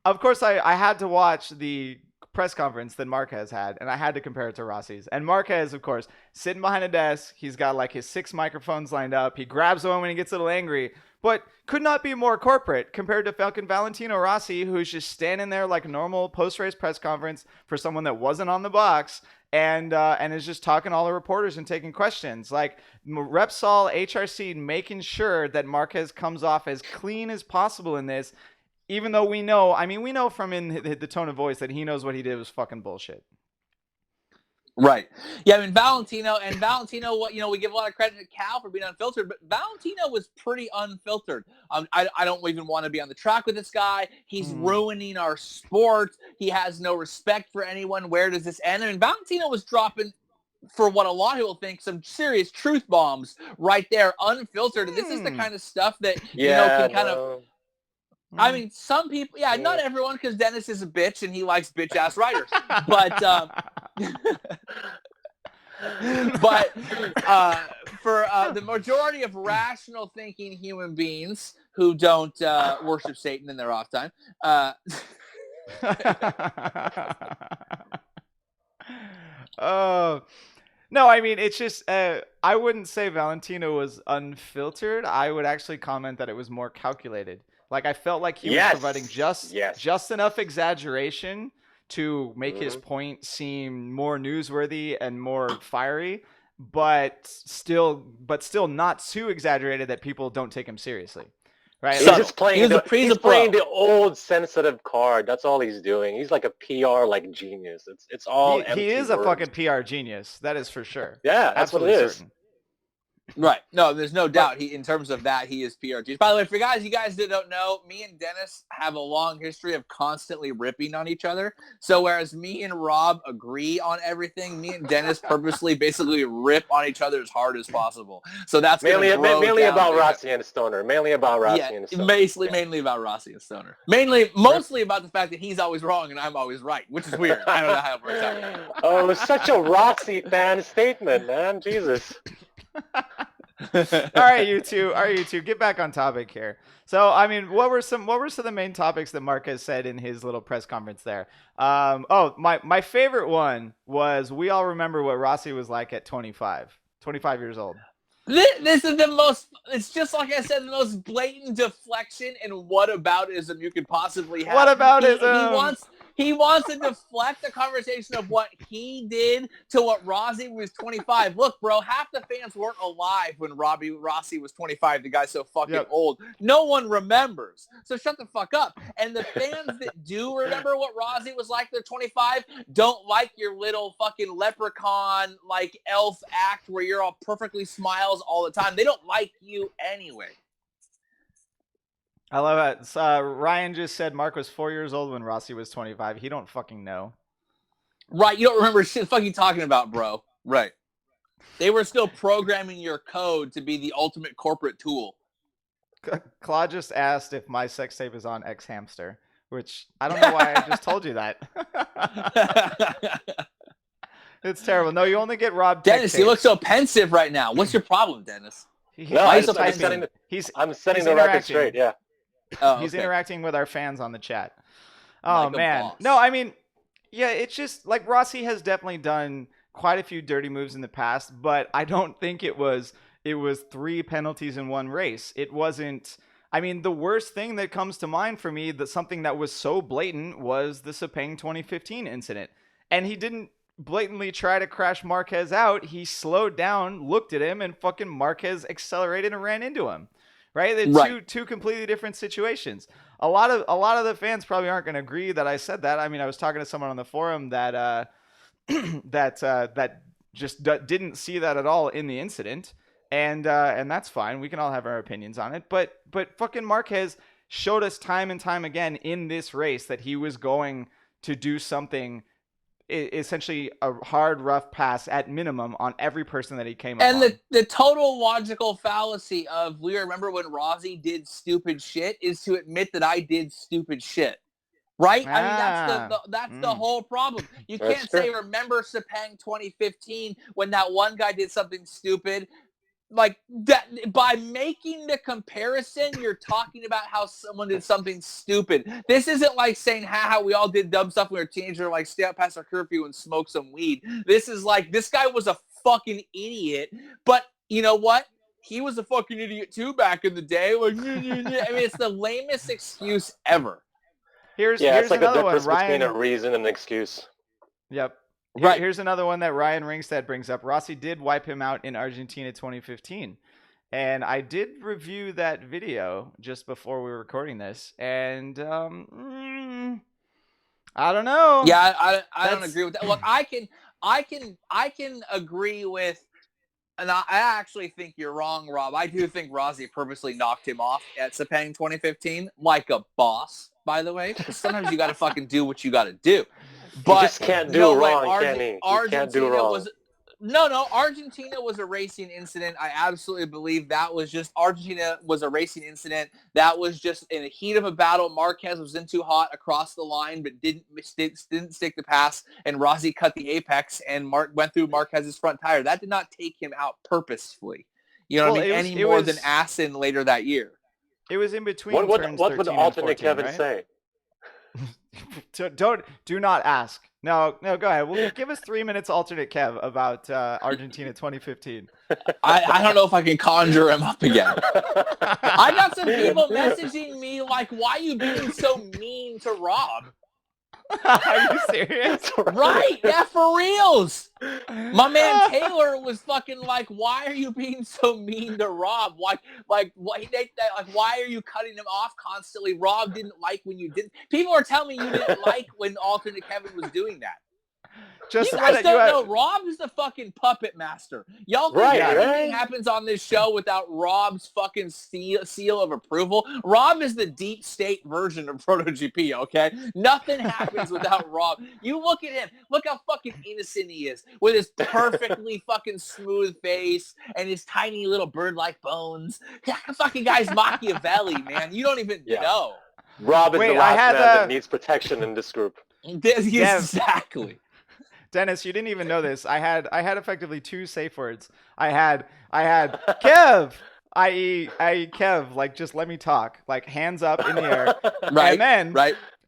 of course I had to watch the press conference that Marquez had, and I had to compare it to Rossi's. And Marquez, of course, sitting behind a desk. He's got like his 6 microphones lined up. He grabs one when he gets a little angry, but could not be more corporate compared to Falcon Valentino Rossi, who's just standing there like a normal post-race press conference for someone that wasn't on the box. And is just talking to all the reporters and taking questions. Like Repsol, HRC making sure that Marquez comes off as clean as possible in this, even though we know from in the tone of voice that he knows what he did was fucking bullshit. Right. Yeah, I mean, Valentino, what, we give a lot of credit to Cal for being unfiltered, but Valentino was pretty unfiltered. I don't even want to be on the track with this guy. He's ruining our sport. He has no respect for anyone. Where does this end? I mean, Valentino was dropping, for what a lot of people think, some serious truth bombs right there, unfiltered. This is the kind of stuff that, can kind of... I mean, some people, not everyone, because Dennis is a bitch and he likes bitch-ass writers. But, for the majority of rational thinking human beings who don't worship Satan in their off time, no, I mean, it's just, I wouldn't say Valentino was unfiltered. I would actually comment that it was more calculated. Like, I felt like he was providing just enough exaggeration to make his point seem more newsworthy and more fiery, but still not too exaggerated that people don't take him seriously. Right? He's just playing the old sensitive card. That's all he's doing. He's like a PR genius. It's all he is a fucking PR genius. That is for sure. Yeah, that's absolutely what it is. certain. Right. No, there's no doubt. In terms of that, he is PRG. By the way, for you guys that don't know, me and Dennis have a long history of constantly ripping on each other. So whereas me and Rob agree on everything, me and Dennis purposely basically rip on each other as hard as possible. So that's mainly about Rossi and Stoner. Mainly about Rossi and Stoner. Mainly about Rossi and Stoner. Mostly about the fact that he's always wrong and I'm always right, which is weird. I don't know how it works out. Oh, it's such a Rossi fan statement, man. Jesus. All right, you two, get back on topic here. So, I mean, what were some of the main topics that Marquez said in his little press conference there? My favorite one was, we all remember what Rossi was like at 25 years old. This is the most, it's just like I said, the most blatant deflection and whataboutism you could possibly have. Whataboutism. He wants to deflect the conversation of what he did to what Rossi was 25. Look, bro, half the fans weren't alive when Rossi was 25. The guy's so fucking old. No one remembers. So shut the fuck up. And the fans that do remember what Rossi was like, they're 25, don't like your little fucking leprechaun, like elf act where you're all perfectly smiles all the time. They don't like you anyway. I love it. Ryan just said Mark was 4 years old when Rossi was 25. He don't fucking know. Right, you don't remember shit the fuck you talking about, bro. Right. They were still programming your code to be the ultimate corporate tool. Claude just asked if my sex tape is on X Hamster, which I don't know why I just told you that. It's terrible. No, you only get Rob. Dennis, you look so pensive right now. What's your problem, Dennis? I'm setting the record straight. Yeah. Oh, he's interacting with our fans on the chat. Oh, like man. No, I mean, yeah, it's just like Rossi has definitely done quite a few dirty moves in the past, but I don't think it was 3 penalties in one race. It wasn't. I mean, the worst thing that comes to mind for me, that something that was so blatant, was the Sepang 2015 incident. And he didn't blatantly try to crash Marquez out. He slowed down, looked at him, and fucking Marquez accelerated and ran into him. Right? They're two completely different situations. A lot of the fans probably aren't going to agree that I said that. I mean, I was talking to someone on the forum that that just didn't see that at all in the incident, and that's fine. We can all have our opinions on it. But fucking Marquez showed us time and time again in this race that he was going to do something, essentially a hard, rough pass at minimum on every person that he came up on. And the total logical fallacy of, we remember when Rossi did stupid shit, is to admit that I did stupid shit. Right? I mean, that's the whole problem. You can't say, remember Sepang 2015 when that one guy did something stupid. Like, that, by making the comparison, you're talking about how someone did something stupid. This isn't like saying, haha, we all did dumb stuff when we were teenagers, like stay out past our curfew and smoke some weed. This is like, this guy was a fucking idiot, but you know what? He was a fucking idiot too back in the day. Like, I mean, it's the lamest excuse ever. Here's it's like another a difference one, between a reason and an excuse. Yep. Right. Here's another one that Ryan Ringstead brings up. Rossi did wipe him out in Argentina 2015. And I did review that video just before we were recording this. And I don't know. Yeah, I don't agree with that. Look, I can agree with, and I actually think you're wrong, Rob. I do think Rossi purposely knocked him off at Sepang 2015 like a boss, by the way. Because sometimes you got to fucking do what you got to do. But you just can't do wrong, can he? You can't do wrong. Argentina was a racing incident. I absolutely believe that was just, Argentina was a racing incident. That was just in the heat of a battle. Marquez was in too hot across the line, but didn't stick the pass, and Rossi cut the apex and went through Marquez's front tire. That did not take him out purposefully. You know what I mean? Any more than Assen later that year. It was in between. What would the alternate 14, Kevin right? say? Do not ask. No, go ahead. Well, give us 3 minutes alternate Kev about Argentina 2015. I don't know if I can conjure him up again. I got some people messaging me like, why are you being so mean to Rob? Are you serious? Right, yeah, for reals. My man Taylor was fucking like, why are you being so mean to Rob? Why are you cutting him off constantly? Rob didn't like when you did. People are telling me you didn't like when alternate Kevin was doing that. You guys don't know. Rob is the fucking puppet master. Y'all think anything happens on this show without Rob's fucking seal of approval? Rob is the deep state version of BrotoGP, okay? Nothing happens without Rob. You look at him. Look how fucking innocent he is with his perfectly fucking smooth face and his tiny little bird-like bones. That fucking guy's Machiavelli, man. You don't even know. Rob is the last man that needs protection in this group. Exactly. Dennis, you didn't even know this. I had effectively 2 safe words. I had Kev, i.e. Kev, like just let me talk, like hands up in the air.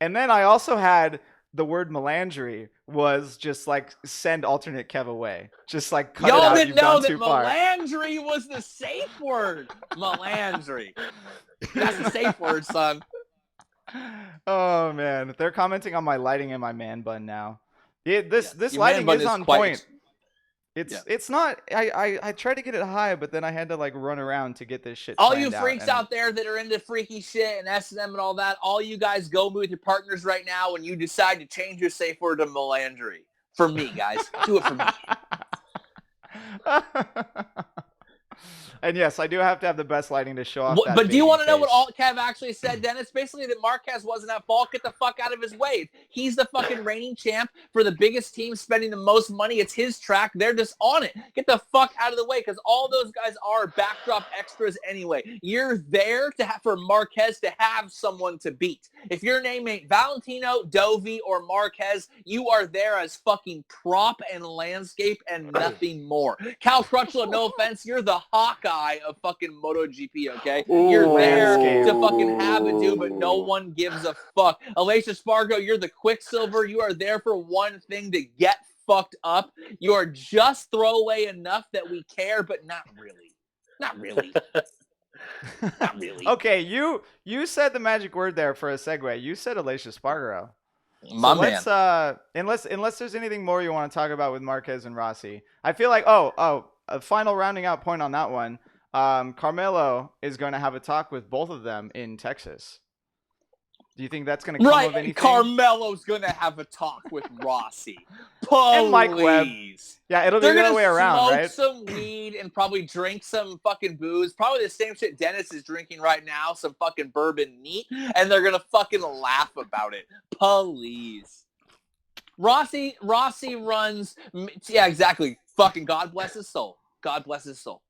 And then I also had the word melandry was just like send alternate Kev away. Just like cut it Y'all out. didn't You've know gone that too far. melandry was the safe word. Melandry. That's the safe word, son. Oh man, they're commenting on my lighting and my man bun now. This Your lighting man bun is on quite point. It's not. I tried to get it high, but then I had to like run around to get this shit. All you planned freaks and out there that are into freaky shit and S&M and all that, all you guys go with your partners right now when you decide to change your safe word to melandry. For me, guys. Do it for me. And yes, I do have to have the best lighting to show off that. But do you want to know what face. Alt Kev actually said, Dennis? Basically, that Marquez wasn't at fault. Get the fuck out of his way. He's the fucking reigning champ for the biggest team spending the most money. It's his track. They're just on it. Get the fuck out of the way, because all those guys are backdrop extras anyway. You're there for Marquez to have someone to beat. If your name ain't Valentino, Dovi, or Marquez, you are there as fucking prop and landscape and nothing more. Cal Crutchlow, no offense, you're the Hawkeye of fucking MotoGP, okay? You're there to fucking have a dude, but no one gives a fuck. Alicia Spargo, you're the Quicksilver. You are there for one thing, to get fucked up. You are just throwaway enough that we care, but not really. Not really. Not really. Okay, you said the magic word there for a segue. You said Alicia Spargo. My so man. Unless there's anything more you want to talk about with Marquez and Rossi, I feel like a final rounding out point on that one. Carmelo is going to have a talk with both of them in Texas. Do you think that's going to come of anything? Carmelo's going to have a talk with Rossi. And Mike Webb. Yeah, it'll be the other way around, right? They're going to smoke some weed and probably drink some fucking booze. Probably the same shit Dennis is drinking right now, some fucking bourbon neat, and they're going to fucking laugh about it. Please. Rossi runs... Yeah, exactly. Fucking God bless his soul. God bless his soul.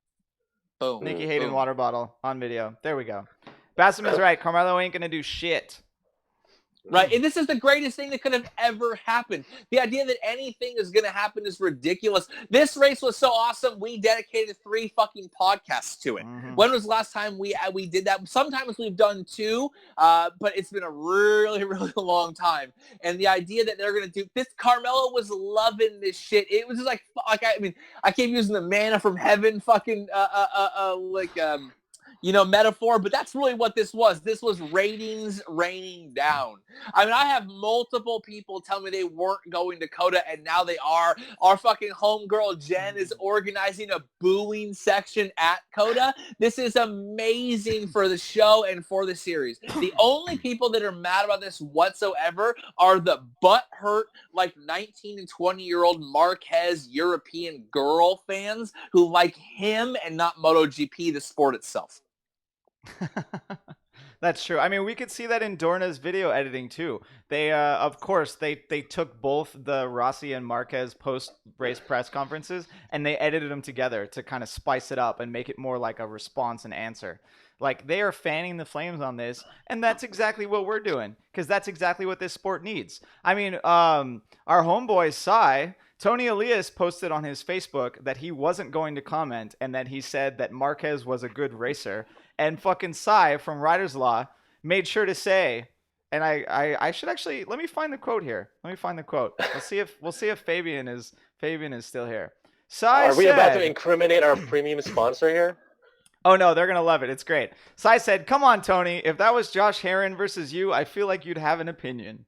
Boom. Nikki Hayden water bottle on video. There we go. Bassaman's right. Carmelo ain't going to do shit. Right, and this is the greatest thing that could have ever happened. The idea that anything is going to happen is ridiculous. This race was so awesome, we dedicated 3 fucking podcasts to it. Mm-hmm. When was the last time we did that? Sometimes we've done 2, but it's been a really, really long time. And the idea that they're going to do this, Carmelo was loving this shit. It was just like I keep using the manna from heaven fucking metaphor, but that's really what this was. This was ratings raining down. I mean, I have multiple people tell me they weren't going to COTA, and now they are. Our fucking homegirl Jen is organizing a booing section at COTA. This is amazing for the show and for the series. The only people that are mad about this whatsoever are the butthurt, like 19 and 20-year-old Marquez European girl fans who like him and not MotoGP, the sport itself. That's true. I mean, we could see that in Dorna's video editing too. They, of course, they took both the Rossi and Marquez post-race press conferences and they edited them together to kind of spice it up and make it more like a response and answer. Like, they are fanning the flames on this, and that's exactly what we're doing, because that's exactly what this sport needs. I mean, our homeboy Sai, Tony Elias, posted on his Facebook that he wasn't going to comment and that he said that Marquez was a good racer. And fucking Sai from Riders Law made sure to say, and I should actually, let me find the quote here. Let me find the quote. We'll see if Fabian is still here. Sai Are we about to incriminate our premium sponsor here? Oh no, they're gonna love it. It's great. Sai said, "Come on, Tony. If that was Josh Herrin versus you, I feel like you'd have an opinion."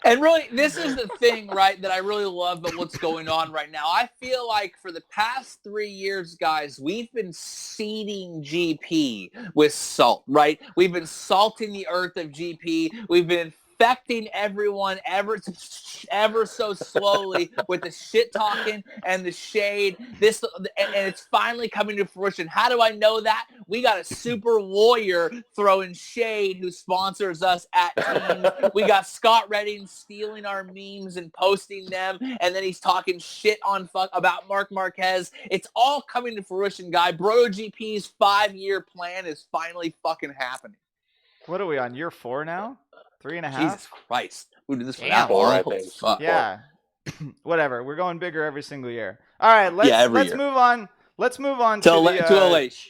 And really, this is the thing, right, that I really love about what's going on right now. I feel like for the past 3 years, guys, we've been seeding GP with salt, right? We've been salting the earth of GP. We've been infecting everyone ever so slowly with the shit talking and the shade. And it's finally coming to fruition. How do I know that? We got a super warrior throwing shade who sponsors us at teams. We got Scott Redding stealing our memes and posting them, and then he's talking shit about Marc Marquez. It's all coming to fruition, guy. BrotoGP's 5-year plan is finally fucking happening. What are we on, year 4 now? 3.5? Jesus Christ. We did this for that long. I think. Fuck. Yeah. Whatever. We're going bigger every single year. All right, let's move on. Let's move on to Alicia.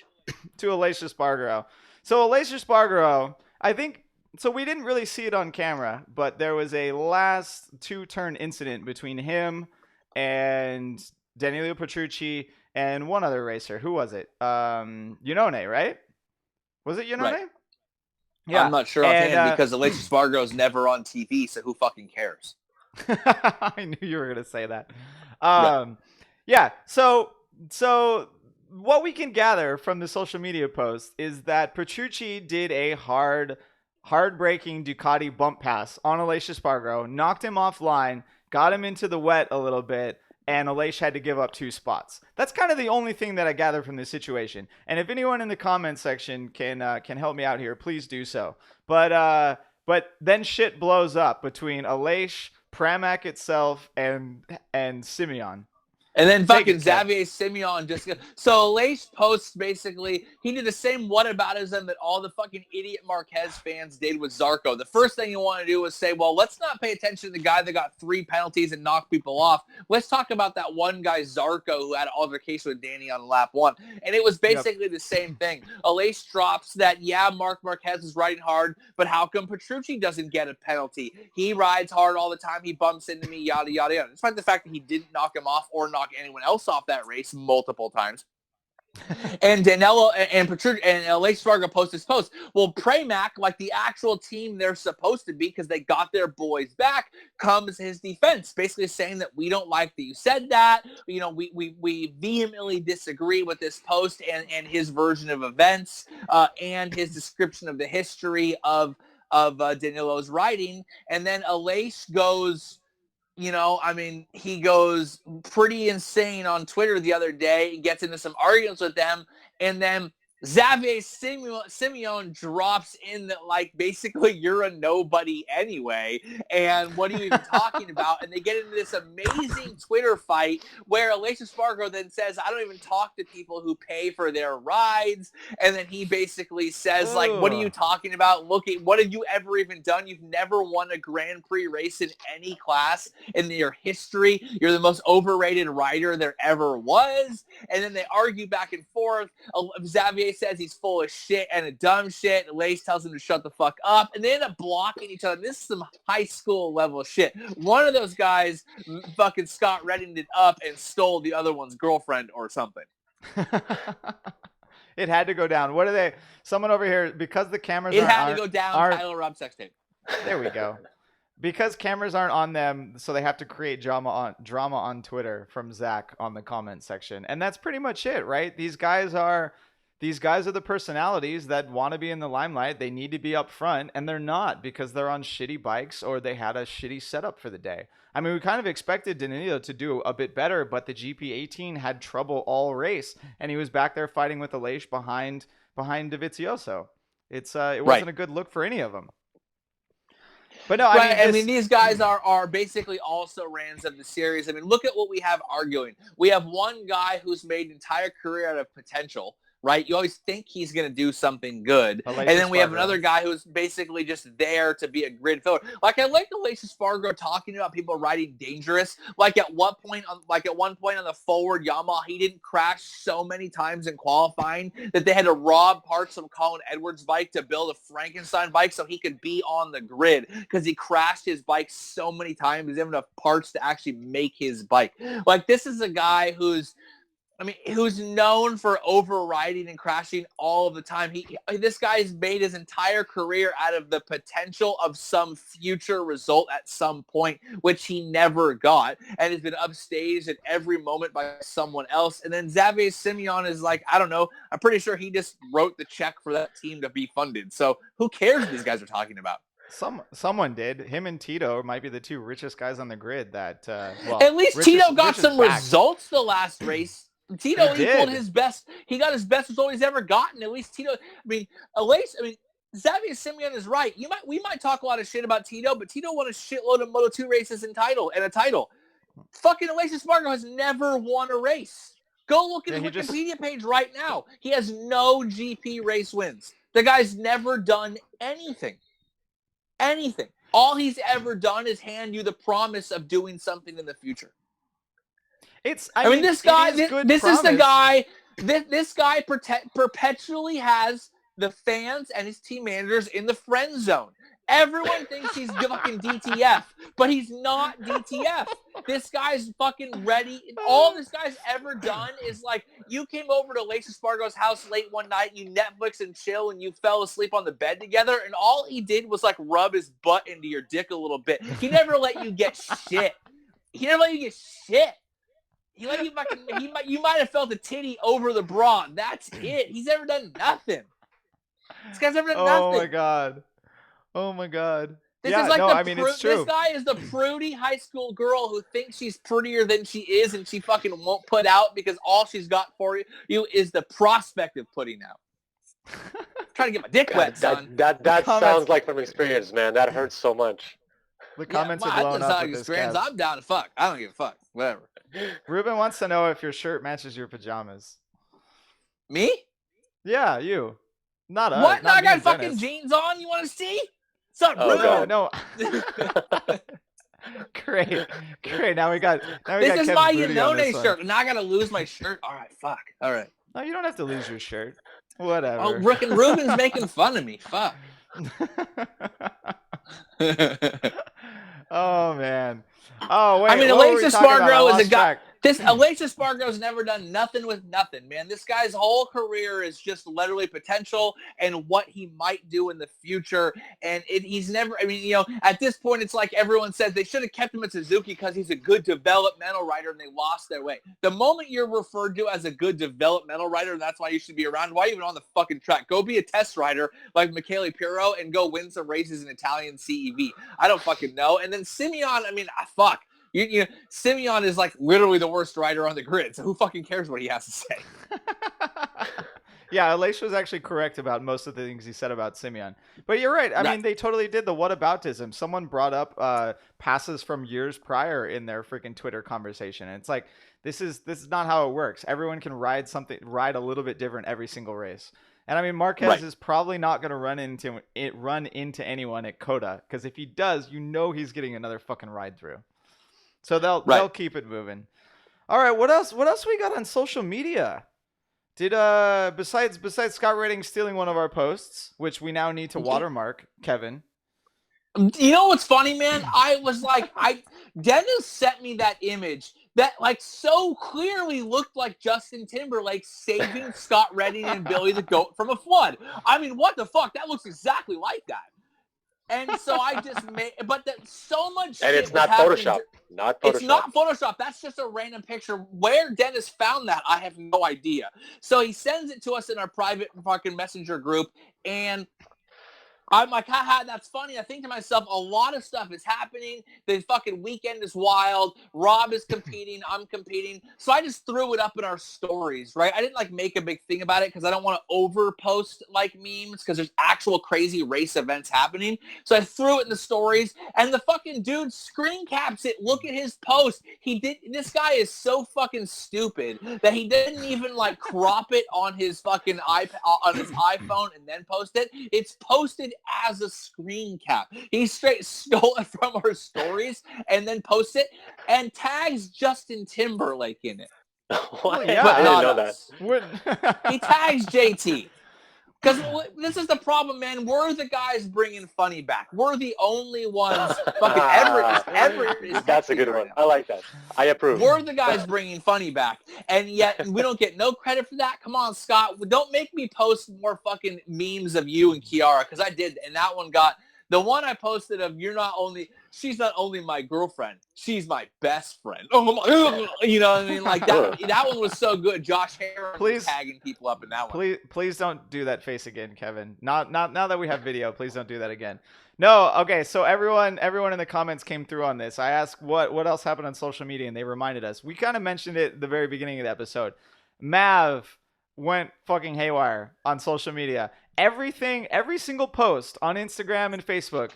To Alicia Spargaro. So Alicia Spargaro, I think so we didn't really see it on camera, but there was a last two-turn incident between him and Danilo Petrucci and one other racer. Who was it? Yonone, right? Was it Right. Yonone? I'm Yeah. not sure And offhand because Alexis Spargo's never on TV, so who fucking cares? I knew you were gonna say that. Right. Yeah. So what we can gather from the social media post is that Petrucci did a hard-breaking Ducati bump pass on Aleix Spargo, knocked him offline, got him into the wet a little bit, and Aleix had to give up 2 spots. That's kind of the only thing that I gather from this situation. And if anyone in the comment section can help me out here, please do so. But then shit blows up between Aleix, Pramac itself, and Simeon. And then Take fucking it, Kev. Xavier Simeon just so Lace posts basically he did the same whataboutism that all the fucking idiot Marquez fans did with Zarco. The first thing you want to do was say, well, let's not pay attention to the guy that got 3 penalties and knocked people off. Let's talk about that one guy Zarco who had an altercation with Danny on lap 1. And it was basically the same thing. Alace drops that, yeah, Mark Marquez is riding hard, but how come Petrucci doesn't get a penalty? He rides hard all the time. He bumps into me, yada, yada, yada. Despite the fact that he didn't knock him off or knock anyone else off that race multiple times. And Danilo and Petrucci and Aleix Spargo post this post. Well, Pramac, like the actual team they're supposed to be because they got their boys back, comes his defense, basically saying that we don't like that you said that. You know, we vehemently disagree with this post and his version of events and his description of the history of Danilo's writing. And then Aleix goes, you know, I mean, he goes pretty insane on Twitter the other day, gets into some arguments with them, and then Xavier Simeon drops in that, like, basically you're a nobody anyway, and what are you even talking about? And they get into this amazing Twitter fight where Aleix Spargo then says, I don't even talk to people who pay for their rides, and then he basically says, like, what are you talking about? Look, what have you ever even done? You've never won a Grand Prix race in any class in your history. You're the most overrated rider there ever was. And then they argue back and forth. Xavier says he's full of shit and a dumb shit. Lace tells him to shut the fuck up. And they end up blocking each other. This is some high school level shit. One of those guys fucking Scott Reddinged it up and stole the other one's girlfriend or something. It had to go down. What are they? Someone over here, because the cameras it had to go down. Tyler Robb sex tape. There we go. Because cameras aren't on them, so they have to create drama on Twitter from Zach on the comment section. And that's pretty much it, right? These guys are the personalities that want to be in the limelight. They need to be up front, and they're not because they're on shitty bikes or they had a shitty setup for the day. I mean, we kind of expected Danilo to do a bit better, but the GP18 had trouble all race, and he was back there fighting with Aleix behind Dovizioso. It wasn't a good look for any of them. But no, I mean, these guys are basically also rans of the series. I mean, look at what we have arguing. We have one guy who's made an entire career out of potential, right? You always think he's going to do something good. And then we have another guy who's basically just there to be a grid filler. Like, I like Aleix Spargo talking about people riding dangerous. Like, at one point on the forward Yamaha, he didn't crash so many times in qualifying that they had to rob parts of Colin Edwards' bike to build a Frankenstein bike so he could be on the grid because he crashed his bike so many times. He doesn't have enough parts to actually make his bike. Like, this is a guy who's known for overriding and crashing all of the time. This guy's made his entire career out of the potential of some future result at some point, which he never got, and has been upstaged at every moment by someone else. And then Xavier Simeon is like, I don't know, I'm pretty sure he just wrote the check for that team to be funded. So who cares what these guys are talking about? Someone did. Him and Tito might be the 2 richest guys on the grid. That at least Tito got some results the last race. Tito equaled his best. He got his best result he's ever gotten. At least Tito. Xavier Simeon is right. We might talk a lot of shit about Tito, but Tito won a shitload of Moto2 races and a title. Fucking Aleix Spargo has never won a race. Go look at his Wikipedia page right now. He has no GP race wins. The guy's never done anything. Anything. All he's ever done is hand you the promise of doing something in the future. This guy perpetually has the fans and his team managers in the friend zone. Everyone thinks he's fucking DTF, but he's not DTF. This guy's fucking ready. All this guy's ever done is like, you came over to Lacey Spargo's house late one night, you Netflix and chill, and you fell asleep on the bed together, and all he did was like rub his butt into your dick a little bit. He never let you get shit. He never let you get shit. He let you fucking. You might have felt a titty over the bra. That's it. He's never done nothing. This guy's never done nothing. Oh my god. Oh my god. This yeah, is like no, I mean, it's true. This guy is the prudy high school girl who thinks she's prettier than she is, and she fucking won't put out because all she's got for you is the prospect of putting out. Trying to get my dick wet, son. That sounds like from experience, man. That hurts so much. The comments are blowing up with this experience. I'm down to fuck. I don't give a fuck. Whatever. Ruben wants to know if your shirt matches your pajamas. Me? Yeah, you. Not us. What? Not I got fucking Dennis. jeans on. You want to see? What's up, Oh, Ruben? No. Great. Now we got. This is Kevin my Booty on this one. shirt. And now I gotta lose my shirt. All right, fuck. All right. No, you don't have to lose your shirt. Whatever. Oh, Ruben's making fun of me. Fuck. Oh man. Oh wait. I mean, what were we Alexis talking about? I Spargo is lost a guy. track. Alexis Spargo's never done nothing with nothing, man. This guy's whole career is just literally potential and what he might do in the future. And he's never, I mean, at this point, it's like everyone says they should have kept him at Suzuki because he's a good developmental writer and they lost their way. The moment you're referred to as a good developmental writer, that's why you should be around. Why even on the fucking track? Go be a test rider like Michele Pirro and go win some races in Italian CEV. I don't fucking know. And then Simeon, I mean, fuck. Simeon is like literally the worst rider on the grid, so who fucking cares what he has to say? Yeah, Alicia was actually correct about most of the things he said about Simeon. But you're right. I mean, they totally did the whataboutism. Someone brought up passes from years prior in their freaking Twitter conversation. And it's like, this is not how it works. Everyone can ride a little bit different every single race. And I mean, Marquez is probably not going to run into anyone at Coda, because if he does, he's getting another fucking ride through. So they'll keep it moving. All right, what else we got on social media? Did besides Scott Redding stealing one of our posts, which we now need to watermark, Kevin? You know what's funny, man? I was like, Dennis sent me that image that like so clearly looked like Justin Timberlake saving Scott Redding and Billy the Goat from a flood. I mean, what the fuck? That looks exactly like that. And so I just made, but that so much shit. And it's not Photoshop. Not Photoshop. It's not Photoshop. That's just a random picture. Where Dennis found that, I have no idea. So he sends it to us in our private fucking messenger group, and I'm like, haha, that's funny. I think to myself, a lot of stuff is happening. The fucking weekend is wild. Rob is competing. I'm competing. So I just threw it up in our stories, right? I didn't like make a big thing about it because I don't want to over post like memes because there's actual crazy race events happening. So I threw it in the stories, and the fucking dude screen caps it. Look at his post. This guy is so fucking stupid that he didn't even like crop it on his fucking on his iPhone and then post it. It's posted as a screen cap. He straight stole it from our stories and then posts it and tags Justin Timberlake in it. What? Yeah, I didn't know that. He tags JT. Because this is the problem, man. We're the guys bringing funny back. We're the only ones. Fucking Everett is That's a good right one. now. I like that. I approve. We're the guys bringing funny back, and yet we don't get no credit for that. Come on, Scott. Don't make me post more fucking memes of you and Kiara, because I did, and that one got the one I posted of she's not only my girlfriend, she's my best friend. Oh my, you know what I mean? Like that one was so good. Josh Heron was tagging people up in that one. Please don't do that face again, Kevin. Not now that we have video. Please don't do that again. No, okay. So everyone in the comments came through on this. I asked what else happened on social media, and they reminded us. We kind of mentioned it at the very beginning of the episode. Mav went fucking haywire on social media. Every single post on Instagram and Facebook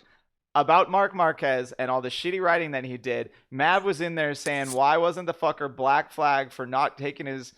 about Marc Marquez and all the shitty writing that he did, Mav was in there saying, why wasn't the fucker black flag for not taking his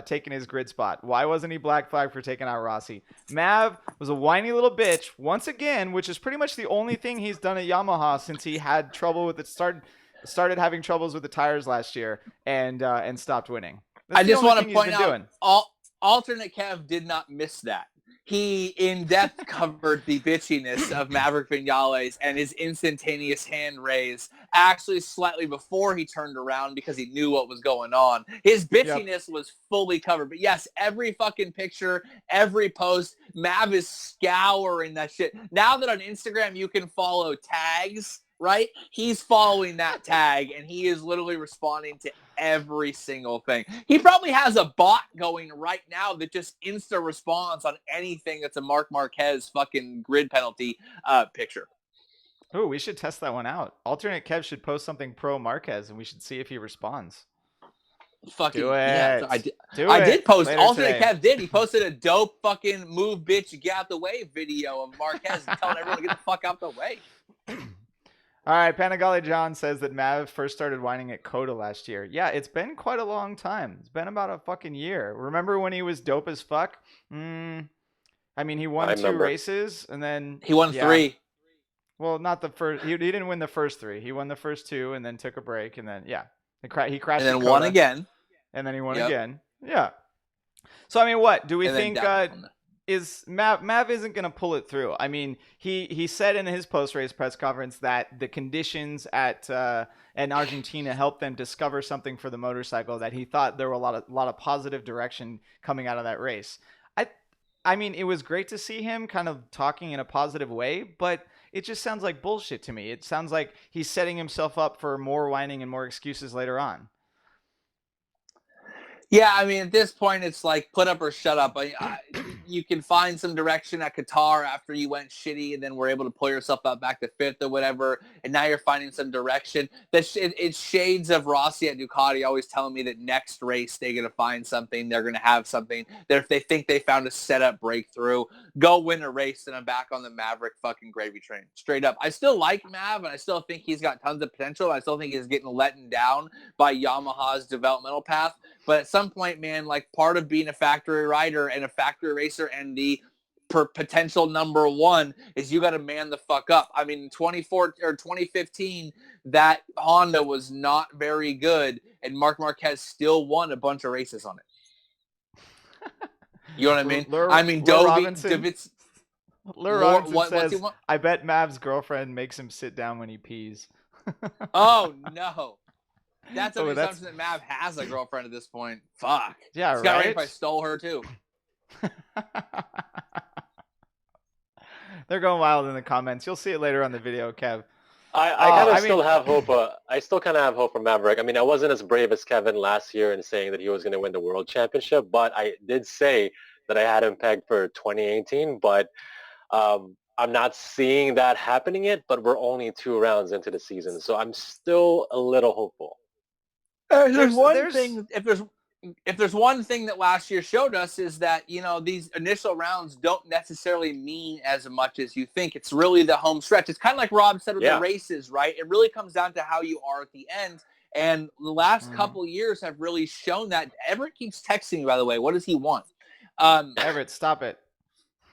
taking his grid spot? Why wasn't he black flag for taking out Rossi? Mav was a whiny little bitch once again, which is pretty much the only thing he's done at Yamaha since he had trouble with it. Started having troubles with the tires last year and stopped winning. That's I just want to point point out, alternate Kev did not miss that. he in-depth covered the bitchiness of Maverick Vinales and his instantaneous hand raise actually slightly before he turned around because he knew what was going on. His bitchiness was fully covered. But yes, every fucking picture, every post, Mav is scouring that shit. Now that on Instagram you can follow tags, right? He's following that tag, and he is literally responding to every single thing. He probably has a bot going right now that just insta responds on anything that's a Marc Marquez fucking grid penalty picture. Oh, we should test that one out. Alternate Kev should post something pro Marquez, and we should see if he responds. Fucking do it. Yeah, I did post. Later Alternate today. Kev did. He posted a dope fucking move, bitch, get out the way video of Marquez telling everyone to get the fuck out the way. All right, Panagali John says that Mav first started whining at Coda last year. Yeah, it's been quite a long time. It's been about a fucking year. Remember when he was dope as fuck? I mean, he won 2 races, and then... He won 3. Well, not the first... He didn't win the first 3. He won the first 2, and then took a break, and then, yeah. He crashed and then Coda, won again. And then he won again. Yeah. So, I mean, what? Do we think... is Mav isn't going to pull it through. I mean, he said in his post-race press conference that the conditions at in Argentina helped them discover something for the motorcycle, that he thought there were a lot of positive direction coming out of that race. I mean, it was great to see him kind of talking in a positive way, but it just sounds like bullshit to me. It sounds like he's setting himself up for more whining and more excuses later on. Yeah, I mean, at this point, it's like put up or shut up. You can find some direction at Qatar after you went shitty and then were able to pull yourself out back to 5th or whatever, and now you're finding some direction. It's shades of Rossi at Ducati always telling me that next race they're going to find something, they're going to have something, that if they think they found a setup breakthrough, go win a race, and I'm back on the Maverick fucking gravy train. Straight up. I still like Mav, and I still think he's got tons of potential. I still think he's getting let down by Yamaha's developmental path. But at some point, man, like part of being a factory rider and a factory racer and the potential number 1 is you got to man the fuck up. I mean, in 2015, that Honda was not very good, and Marc Marquez still won a bunch of races on it. You know what I mean? I mean, Lure Robinson says, I bet Mav's girlfriend makes him sit down when he pees. Oh, no. That's an assumption that Mav has a girlfriend at this point. Fuck. Yeah, right? Got right if I stole her, too. They're going wild in the comments. You'll see it later on the video, Kev. I still have hope. I still kind of have hope for Maverick. I mean, I wasn't as brave as Kevin last year in saying that he was going to win the World Championship, but I did say that I had him pegged for 2018, but I'm not seeing that happening yet, but we're only 2 rounds into the season, so I'm still a little hopeful. If there's one thing that last year showed us is that, you know, these initial rounds don't necessarily mean as much as you think. It's really the home stretch. It's kind of like Rob said with the races, right? It really comes down to how you are at the end. And the last couple years have really shown that. Everett keeps texting me, by the way. What does he want? Everett, stop it.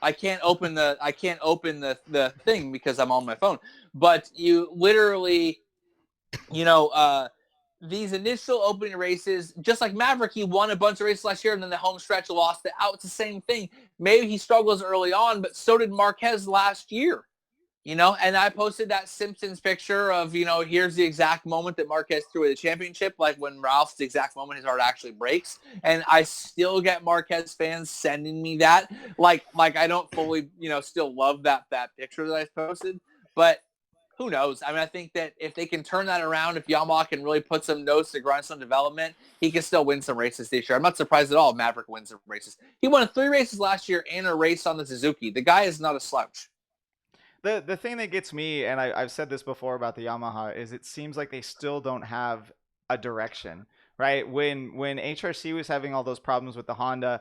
I can't open the thing because I'm on my phone. But you literally, you know, these initial opening races, just like Maverick, he won a bunch of races last year, and then the home stretch lost it out. It's the same thing. Maybe he struggles early on, but so did Marquez last year. You know, and I posted that Simpsons picture of, you know, here's the exact moment that Marquez threw away the championship, like when Ralph's the exact moment his heart actually breaks. And I still get Marquez fans sending me that. Like I don't fully, you know, still love that picture that I posted, but who knows? I mean, I think that if they can turn that around, if Yamaha can really put some notes to grindstone development, he can still win some races this year. I'm not surprised at all if Maverick wins some races. He won 3 races last year and a race on the Suzuki. The guy is not a slouch. The thing that gets me, and I've said this before about the Yamaha, is it seems like they still don't have a direction, right? When HRC was having all those problems with the Honda,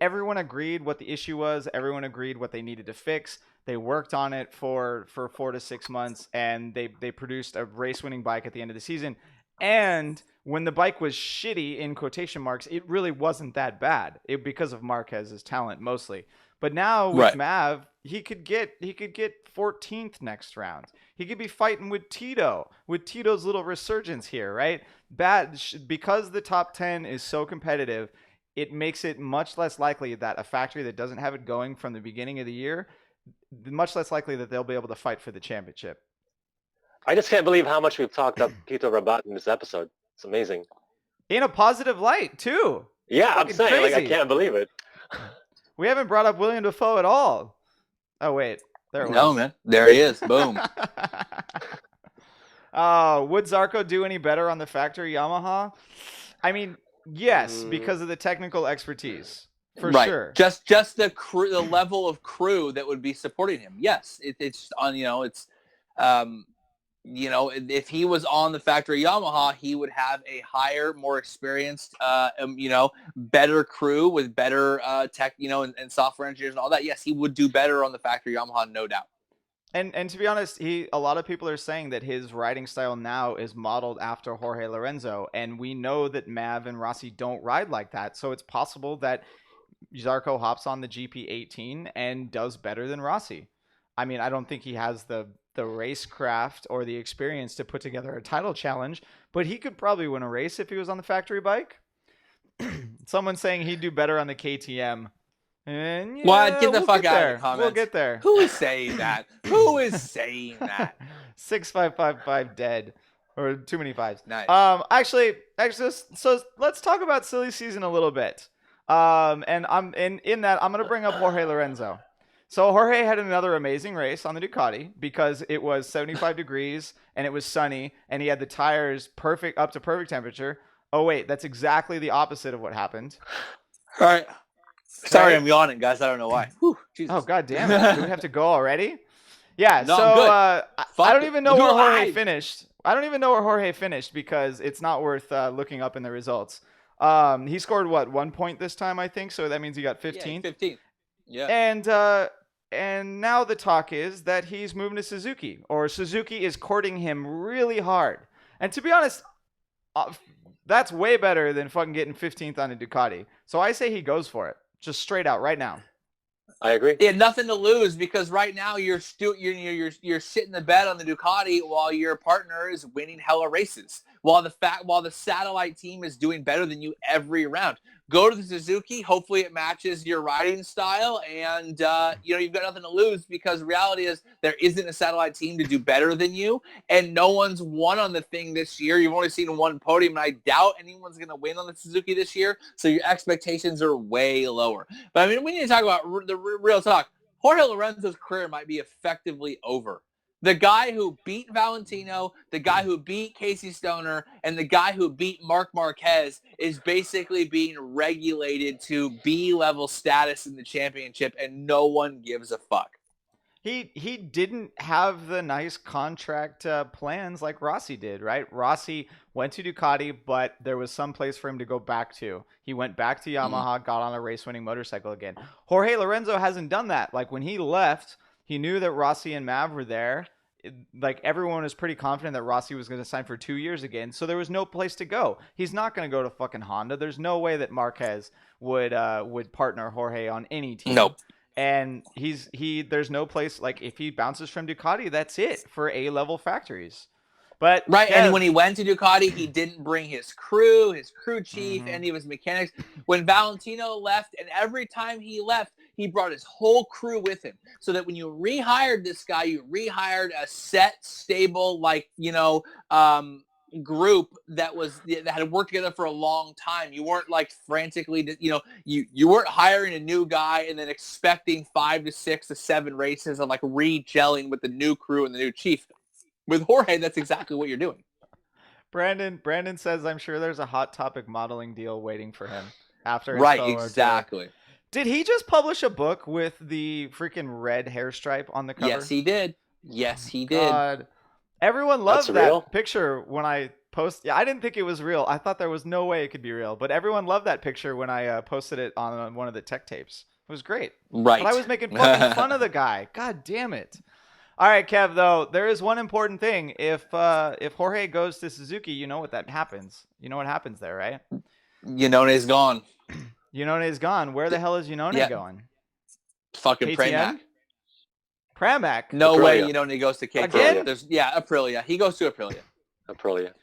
everyone agreed what the issue was. Everyone agreed what they needed to fix. They worked on it for 4 to 6 months, and they produced a race-winning bike at the end of the season. And when the bike was shitty, in quotation marks, it really wasn't that bad because of Marquez's talent mostly. But now with Mav, he could get 14th next round. He could be fighting with Tito's little resurgence here, right? Because the top 10 is so competitive, it makes it much less likely that a factory that doesn't have it going from the beginning of the year, much less likely that they'll be able to fight for the championship. I just can't believe how much we've talked up Peter Rabat in this episode. It's amazing. In a positive light, too. Yeah, I'm saying, crazy. I can't believe it. We haven't brought up William Dafoe at all. Oh, wait. There it was. No, man. There he is. Boom. Would Zarco do any better on the factory Yamaha? I mean, yes, because of the technical expertise. For sure. Just the crew, the level of crew that would be supporting him. Yes, it's on. If he was on the factory Yamaha, he would have a higher, more experienced, better crew with better tech, and software engineers and all that. Yes, he would do better on the factory Yamaha, no doubt. And to be honest, a lot of people are saying that his riding style now is modeled after Jorge Lorenzo, and we know that Mav and Rossi don't ride like that, so it's possible that Zarco hops on the GP18 and does better than Rossi. I mean, I don't think he has the racecraft or the experience to put together a title challenge, but he could probably win a race if he was on the factory bike. Someone's saying he'd do better on the KTM. And get the fuck out of the comments. We'll get there. Who is saying that? Who is saying that? 6555 dead. Or too many fives. Nice. Actually, so let's talk about silly season a little bit. And I'm in that I'm gonna bring up Jorge Lorenzo. So Jorge had another amazing race on the Ducati because it was 75 degrees and it was sunny and he had the tires up to perfect temperature. Oh wait, that's exactly the opposite of what happened. All right. Sorry, I'm yawning, guys. I don't know why. Whew, Jesus. Oh god damn it! Do we have to go already? Yeah. No, so I'm good. I don't even know where Jorge finished. I don't even know where Jorge finished because it's not worth looking up in the results. He scored 1 point this time, I think. So that means he got 15. Yeah, 15. Yeah. And now the talk is that he's moving to Suzuki, or Suzuki is courting him really hard. And to be honest, that's way better than fucking getting 15th on a Ducati. So I say he goes for it, just straight out right now. I agree. He had nothing to lose because right now you're sitting the bed on the Ducati while your partner is winning hella races. While the satellite team is doing better than you every round. Go to the Suzuki. Hopefully it matches your riding style, and you've got nothing to lose because reality is there isn't a satellite team to do better than you, and no one's won on the thing this year. You've only seen one podium, and I doubt anyone's going to win on the Suzuki this year. So your expectations are way lower. But I mean, we need to talk about the real talk. Jorge Lorenzo's career might be effectively over. The guy who beat Valentino, the guy who beat Casey Stoner, and the guy who beat Marc Marquez is basically being regulated to B-level status in the championship, and no one gives a fuck. He didn't have the nice contract plans like Rossi did, right? Rossi went to Ducati, but there was some place for him to go back to. He went back to Yamaha, got on a race-winning motorcycle again. Jorge Lorenzo hasn't done that. Like when he left, he knew that Rossi and Mav were there. Like everyone was pretty confident that Rossi was going to sign for 2 years again, so there was no place to go. He's not going to go to fucking Honda. There's no way that Marquez would partner Jorge on any team. Nope. And there's no place, like if he bounces from Ducati, that's it for A-level factories. But right, and when he went to Ducati, he didn't bring his crew chief, any of his mechanics. When Valentino left, and every time he left, he brought his whole crew with him. So that when you rehired this guy, you rehired a set, stable, group that had worked together for a long time. You weren't like frantically, you weren't hiring a new guy and then expecting 5 to 6 to 7 races and like re-gelling with the new crew and the new chief. With Jorge, that's exactly what you're doing. Brandon says, I'm sure there's a Hot Topic modeling deal waiting for him after his right, solo exactly. tour. Did he just publish a book with the freaking red hair stripe on the cover? Yes, he did. God. Everyone loved that picture when I posted. Yeah, I didn't think it was real. I thought there was no way it could be real, but everyone loved that picture when I posted it on one of the tech tapes. It was great. Right. But I was making fucking fun of the guy. God damn it. All right, Kev, though, there is one important thing. If Jorge goes to Suzuki, you know what that happens. You know what happens there, right? Yanone's gone. Yanone's gone. Where the hell is Yanone going? Fucking Pramac. Pramac? No Aprilia. way Yanone goes to KTM. Again? Aprilia. He goes to Aprilia. Aprilia.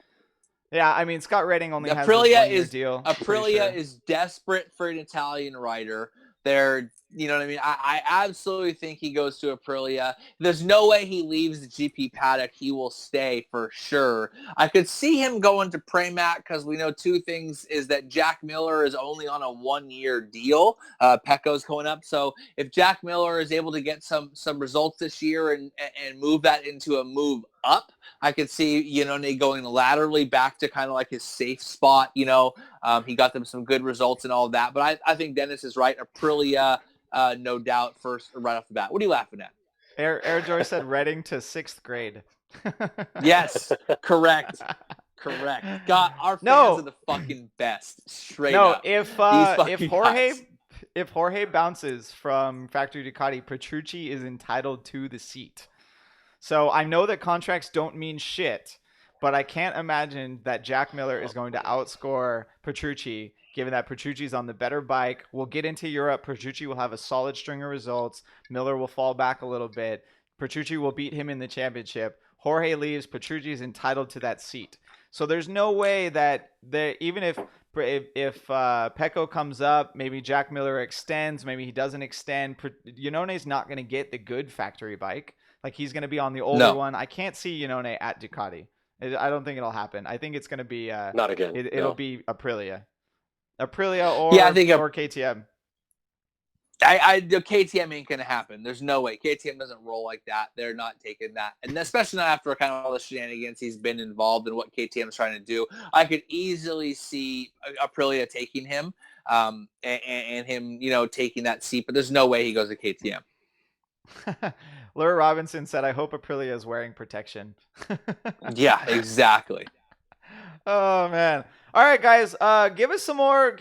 Yeah, I mean, Scott Redding only has this 1-year deal. Aprilia is desperate for an Italian rider. They're, you know what I mean? I absolutely think he goes to Aprilia. There's no way he leaves the GP paddock. He will stay for sure. I could see him going to Pramac because we know two things is that Jack Miller is only on a 1-year deal. Pecco's going up. So if Jack Miller is able to get some results this year and move that into a move up, I could see Iannone going laterally back to kind of like his safe spot. He got them some good results and all of that. But I think Dennis is right. Aprilia, no doubt, first right off the bat. What are you laughing at? Air Joy said Redding to 6th grade. Yes, correct. God, our fans are the fucking best. Straight up. If Jorge bounces from Factory Ducati, Petrucci is entitled to the seat. So I know that contracts don't mean shit, but I can't imagine that Jack Miller is going to outscore Petrucci, given that Petrucci's on the better bike. We'll get into Europe. Petrucci will have a solid string of results. Miller will fall back a little bit. Petrucci will beat him in the championship. Jorge leaves. Petrucci is entitled to that seat. So there's no way that even if Pecco comes up, maybe Jack Miller extends, maybe he doesn't extend, Iannone's not going to get the good factory bike. Like, he's going to be on the older one. I can't see Iannone at Ducati. I don't think it'll happen. I think it's going to be not again. It'll be Aprilia or KTM. The KTM ain't going to happen. There's no way. KTM doesn't roll like that. They're not taking that. And especially not after kind of all the shenanigans he's been involved in, what KTM's trying to do. I could easily see Aprilia taking him and him, taking that seat. But there's no way he goes to KTM. Laura Robinson said, I hope Aprilia is wearing protection. Yeah, exactly. Oh, man. All right, guys, give us some more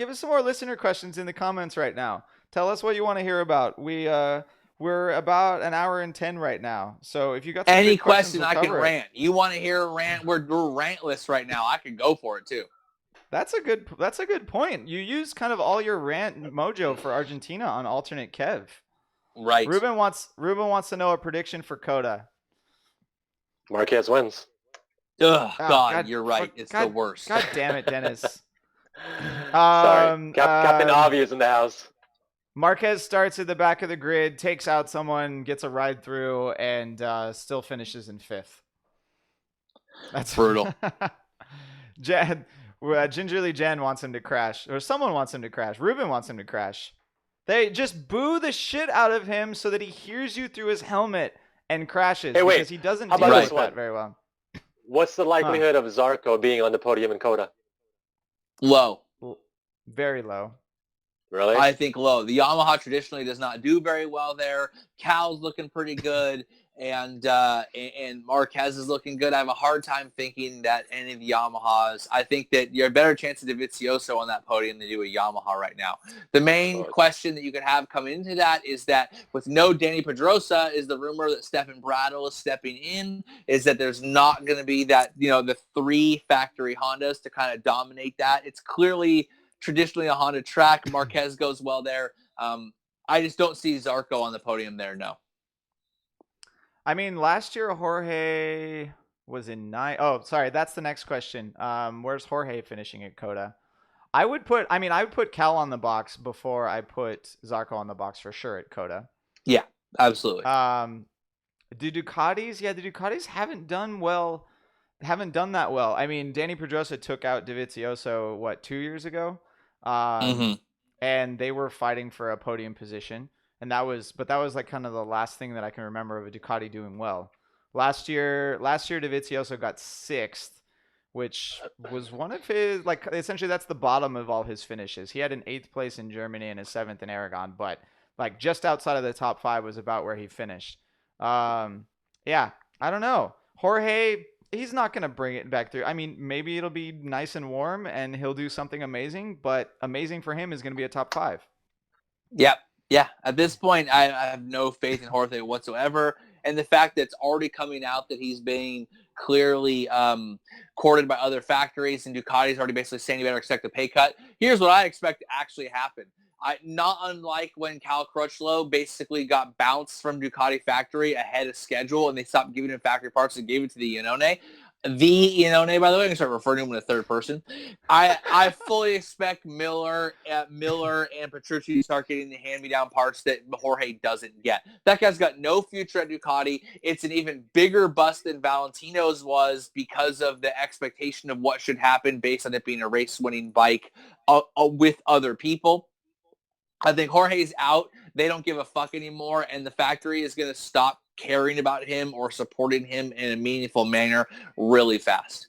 listener questions in the comments right now. Tell us what you want to hear about. We're about an hour and 10 right now. So if you got some any question, I can rant. You want to hear a rant? We're rantless right now. I can go for it too. That's a good point. You use kind of all your rant mojo for Argentina on alternate Kev. Right. Ruben wants to know a prediction for Coda. Marquez wins. Ugh, God, you're right. It's the worst. God damn it, Dennis. Sorry. Captain Obvious in the house. Marquez starts at the back of the grid, takes out someone, gets a ride through, and still finishes in 5th. That's brutal. Gingerly Jen wants him to crash, or someone wants him to crash. Ruben wants him to crash. They just boo the shit out of him so that he hears you through his helmet and crashes. Hey, wait. Because he doesn't deal with that very well. What's the likelihood of Zarco being on the podium in Coda? Low. Very low. Really? I think low. The Yamaha traditionally does not do very well there. Cal's looking pretty good, and Marquez is looking good. I have a hard time thinking that any of the Yamahas. I think that you're a better chance of Dovizioso on that podium than you do a Yamaha right now. The main question that you could have come into that is that with no Danny Pedrosa, is the rumor that Stefan Bradl is stepping in, is that there's not going to be that, the 3 factory Hondas to kind of dominate that. It's clearly traditionally a Honda track. Marquez goes well there. I just don't see Zarco on the podium there, no. I mean, last year Jorge was in 9. Oh, sorry, that's the next question. Where's Jorge finishing at Coda? I would put Cal on the box before I put Zarco on the box for sure at Coda. Yeah, absolutely. The Ducatis haven't done well. Haven't done that well. I mean, Danny Pedrosa took out Dovizioso 2 years ago, and they were fighting for a podium position, and that was like kind of the last thing that I can remember of a Ducati doing well. Last year Dovizioso got 6th, which was one of his, like, essentially that's the bottom of all his finishes. He had an 8th place in Germany and a 7th in Aragon, but like just outside of the top 5 was about where he finished. Yeah, I don't know. Jorge, he's not going to bring it back through. I mean, maybe it'll be nice and warm and he'll do something amazing, but amazing for him is going to be a top 5. Yep. Yeah. At this point, I have no faith in Jorge whatsoever. And the fact that it's already coming out that he's being clearly courted by other factories and Ducati's already basically saying you better expect a pay cut. Here's what I expect to actually happen. Not unlike when Cal Crutchlow basically got bounced from Ducati factory ahead of schedule and they stopped giving him factory parts and gave it to the Iannone. Iannone, by the way, I'm going to start referring to him in the third person. I fully expect Miller and Petrucci to start getting the hand-me-down parts that Jorge doesn't get. That guy's got no future at Ducati. It's an even bigger bust than Valentino's was because of the expectation of what should happen based on it being a race-winning bike with other people. I think Jorge's out. They don't give a fuck anymore, and the factory is going to stop caring about him or supporting him in a meaningful manner really fast.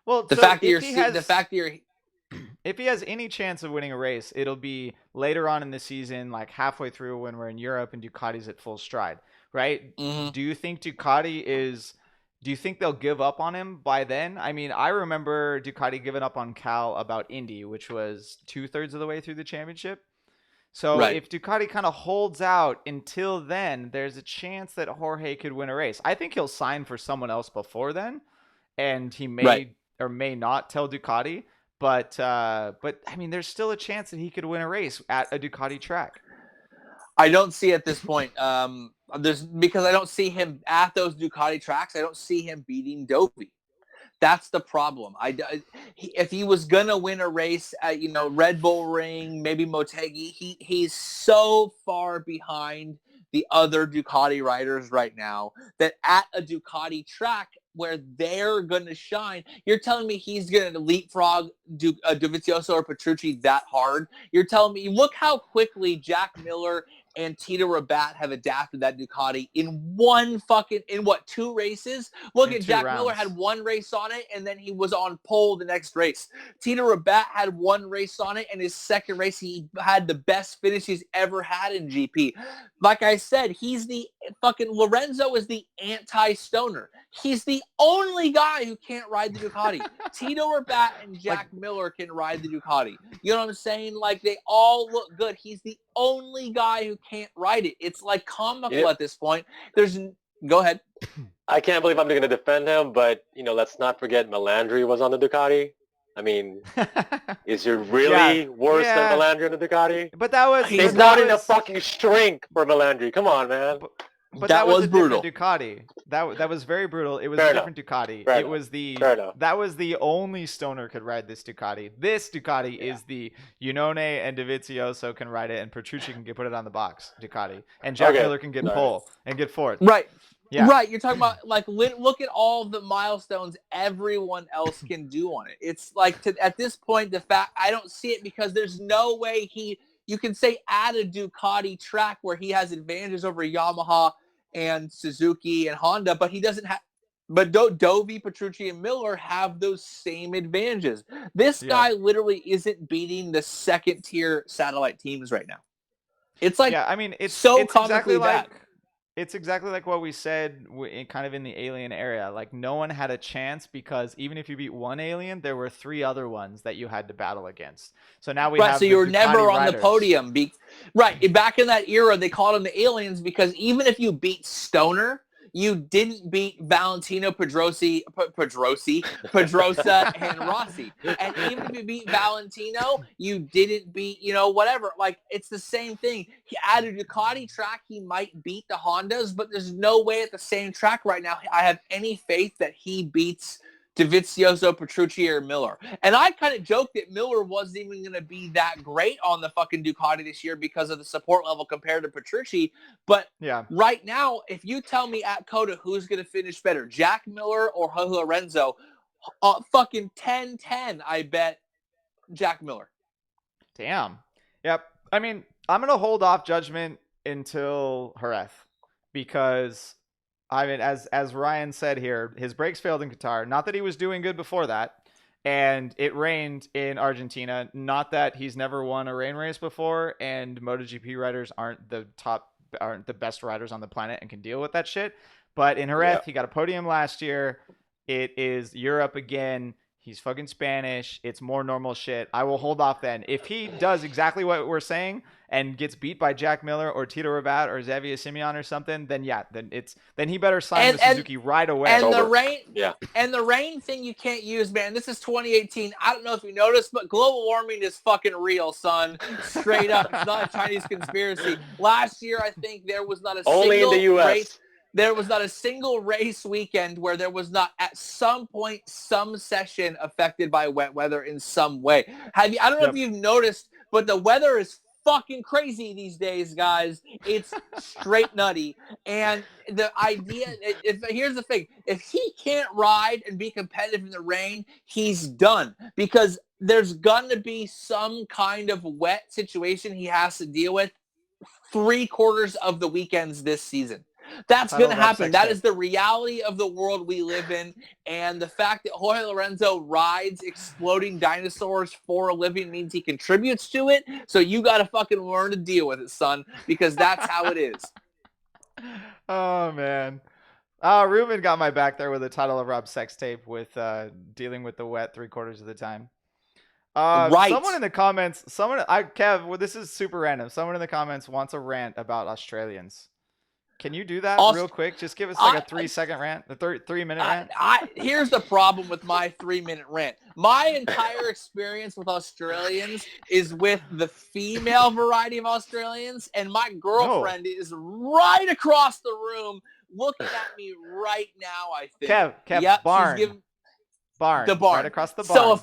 Well, if he has any chance of winning a race, it'll be later on in the season, like halfway through when we're in Europe and Ducati's at full stride, right? Mm-hmm. Do you think do you think they'll give up on him by then? I mean, I remember Ducati giving up on Cal about Indy, which was 2/3 of the way through the championship. So if Ducati kind of holds out until then, there's a chance that Jorge could win a race. I think he'll sign for someone else before then, and he may or may not tell Ducati. But I mean, there's still a chance that he could win a race at a Ducati track. I don't see at this point. Because I don't see him at those Ducati tracks. I don't see him beating Dovi. That's the problem. If he was gonna win a race at Red Bull Ring, maybe Motegi, he's so far behind the other Ducati riders right now that at a Ducati track where they're gonna shine, you're telling me he's gonna leapfrog Dovizioso or Petrucci that hard? You're telling me, look how quickly Jack Miller and Tito Rabat have adapted that Ducati in 2 races? Look at Jack Miller had 1 race on it, and then he was on pole the next race. Tito Rabat had 1 race on it, and his second race, he had the best finish he's ever had in GP. Like I said, he's the Lorenzo is the anti-stoner. He's the only guy who can't ride the Ducati. Tito Rabat and Jack Miller can ride the Ducati. You know what I'm saying? Like, they all look good. He's the only guy who can't ride it. It's like comical at this point. Go ahead. I can't believe I'm going to defend him, but let's not forget Melandri was on the Ducati. I mean, is he really worse than Melandri on the Ducati? But that was they brought in a fucking shrink for Melandri. Come on, man. But that was brutal. Ducati. That was very brutal. It was a different Ducati. It was that was the only stoner could ride this Ducati. This Ducati is the Iannone and Dovizioso can ride it, and Petrucci can put it on the box. Ducati and Jack Miller can get pole and get fourth. Right. Yeah. Right. You're talking about look at all the milestones everyone else can do on it. It's like at this point, the fact I don't see it because there's no way you can say at a Ducati track where he has advantages over Yamaha and Suzuki and Honda, but he doesn't have. But Dovi, Petrucci, and Miller have those same advantages. This guy literally isn't beating the second-tier satellite teams right now. It's like it's comically bad. It's exactly like what we said kind of in the alien area. Like, no one had a chance because even if you beat one alien, there were 3 other ones that you had to battle against. So now we have so you were never on riders. The podium. Back in that era, they called them the aliens because even if you beat Stoner, you didn't beat Valentino, Pedrosa, and Rossi. And even if you beat Valentino, you didn't beat, whatever. Like, it's the same thing. At a Ducati track, he might beat the Hondas, but there's no way at the same track right now I have any faith that he beats Dovizioso, Petrucci, or Miller. And I kind of joked that Miller wasn't even going to be that great on the fucking Ducati this year because of the support level compared to Petrucci. But right now, if you tell me at COTA who's going to finish better, Jack Miller or Jorge Lorenzo, fucking 10-10, I bet Jack Miller. Damn. Yep. I mean, I'm going to hold off judgment until Jerez because as Ryan said here, his brakes failed in Qatar. Not that he was doing good before that. And it rained in Argentina. Not that he's never won a rain race before. And MotoGP riders aren't the best riders on the planet and can deal with that shit. But in Jerez, he got a podium last year. It is Europe again. He's fucking Spanish. It's more normal shit. I will hold off then. If he does exactly what we're saying and gets beat by Jack Miller or Tito Rabat or Xavier Simeon or something, then then he better sign with Suzuki right away. And the rain thing you can't use, man. This is 2018. I don't know if you noticed, but global warming is fucking real, son. Straight up. It's not a Chinese conspiracy. Last year, I think there was not a only single in the US. race. There was not a single race weekend where there was not at some point some session affected by wet weather in some way. I don't know if you've noticed, but the weather is fucking crazy these days, guys. It's straight nutty. And the idea, here's the thing. If he can't ride and be competitive in the rain, he's done. Because there's going to be some kind of wet situation he has to deal with 3/4 of the weekends this season. That's going to happen. That is the reality of the world we live in. And the fact that Jorge Lorenzo rides exploding dinosaurs for a living means he contributes to it. So you got to fucking learn to deal with it, son, because that's how it is. Oh, man. Ruben got my back there with the title of Rob's sex tape with dealing with the wet 3/4 of the time. Right. Someone in the comments, Kev, well, this is super random. Someone in the comments wants a rant about Australians. Can you do that real quick? Just give us like a 3-second rant, a 3-minute rant. Here's the problem with my 3-minute rant. My entire experience with Australians is with the female variety of Australians, and my girlfriend is right across the room looking at me right now, I think. Kev, yep, barn. Barn. The barn. Right across the barn.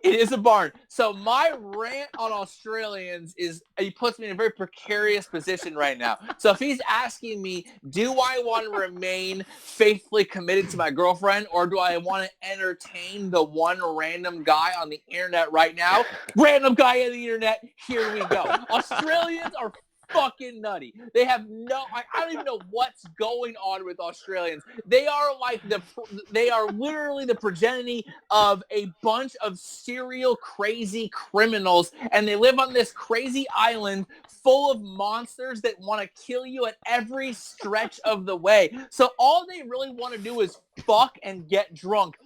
It is a barn. So my rant on Australians he puts me in a very precarious position right now. So if he's asking me, do I want to remain faithfully committed to my girlfriend, or do I want to entertain the one random guy on the internet right now? Random guy on the internet, here we go. Australians are fucking nutty. They have I don't even know what's going on with Australians. They are literally the progeny of a bunch of serial crazy criminals, and they live on this crazy island full of monsters that want to kill you at every stretch of the way. So all they really want to do is fuck and get drunk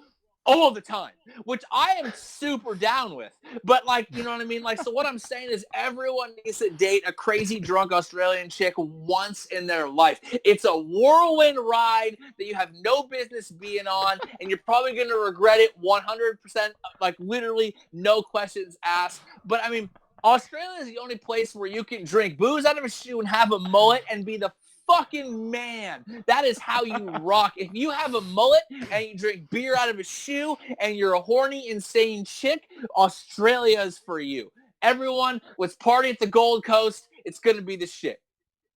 all the time, which I am super down with. But, like, you know what I mean? Like, so what I'm saying is everyone needs to date a crazy drunk Australian chick once in their life. It's a whirlwind ride that you have no business being on, and you're probably going to regret it 100%, like, literally no questions asked. But, I mean, Australia is the only place where you can drink booze out of a shoe and have a mullet and be the fucking man. That is how you rock. If you have a mullet and you drink beer out of a shoe and you're a horny, insane chick, Australia is for you. Everyone, let's party at the Gold Coast. It's going to be the shit.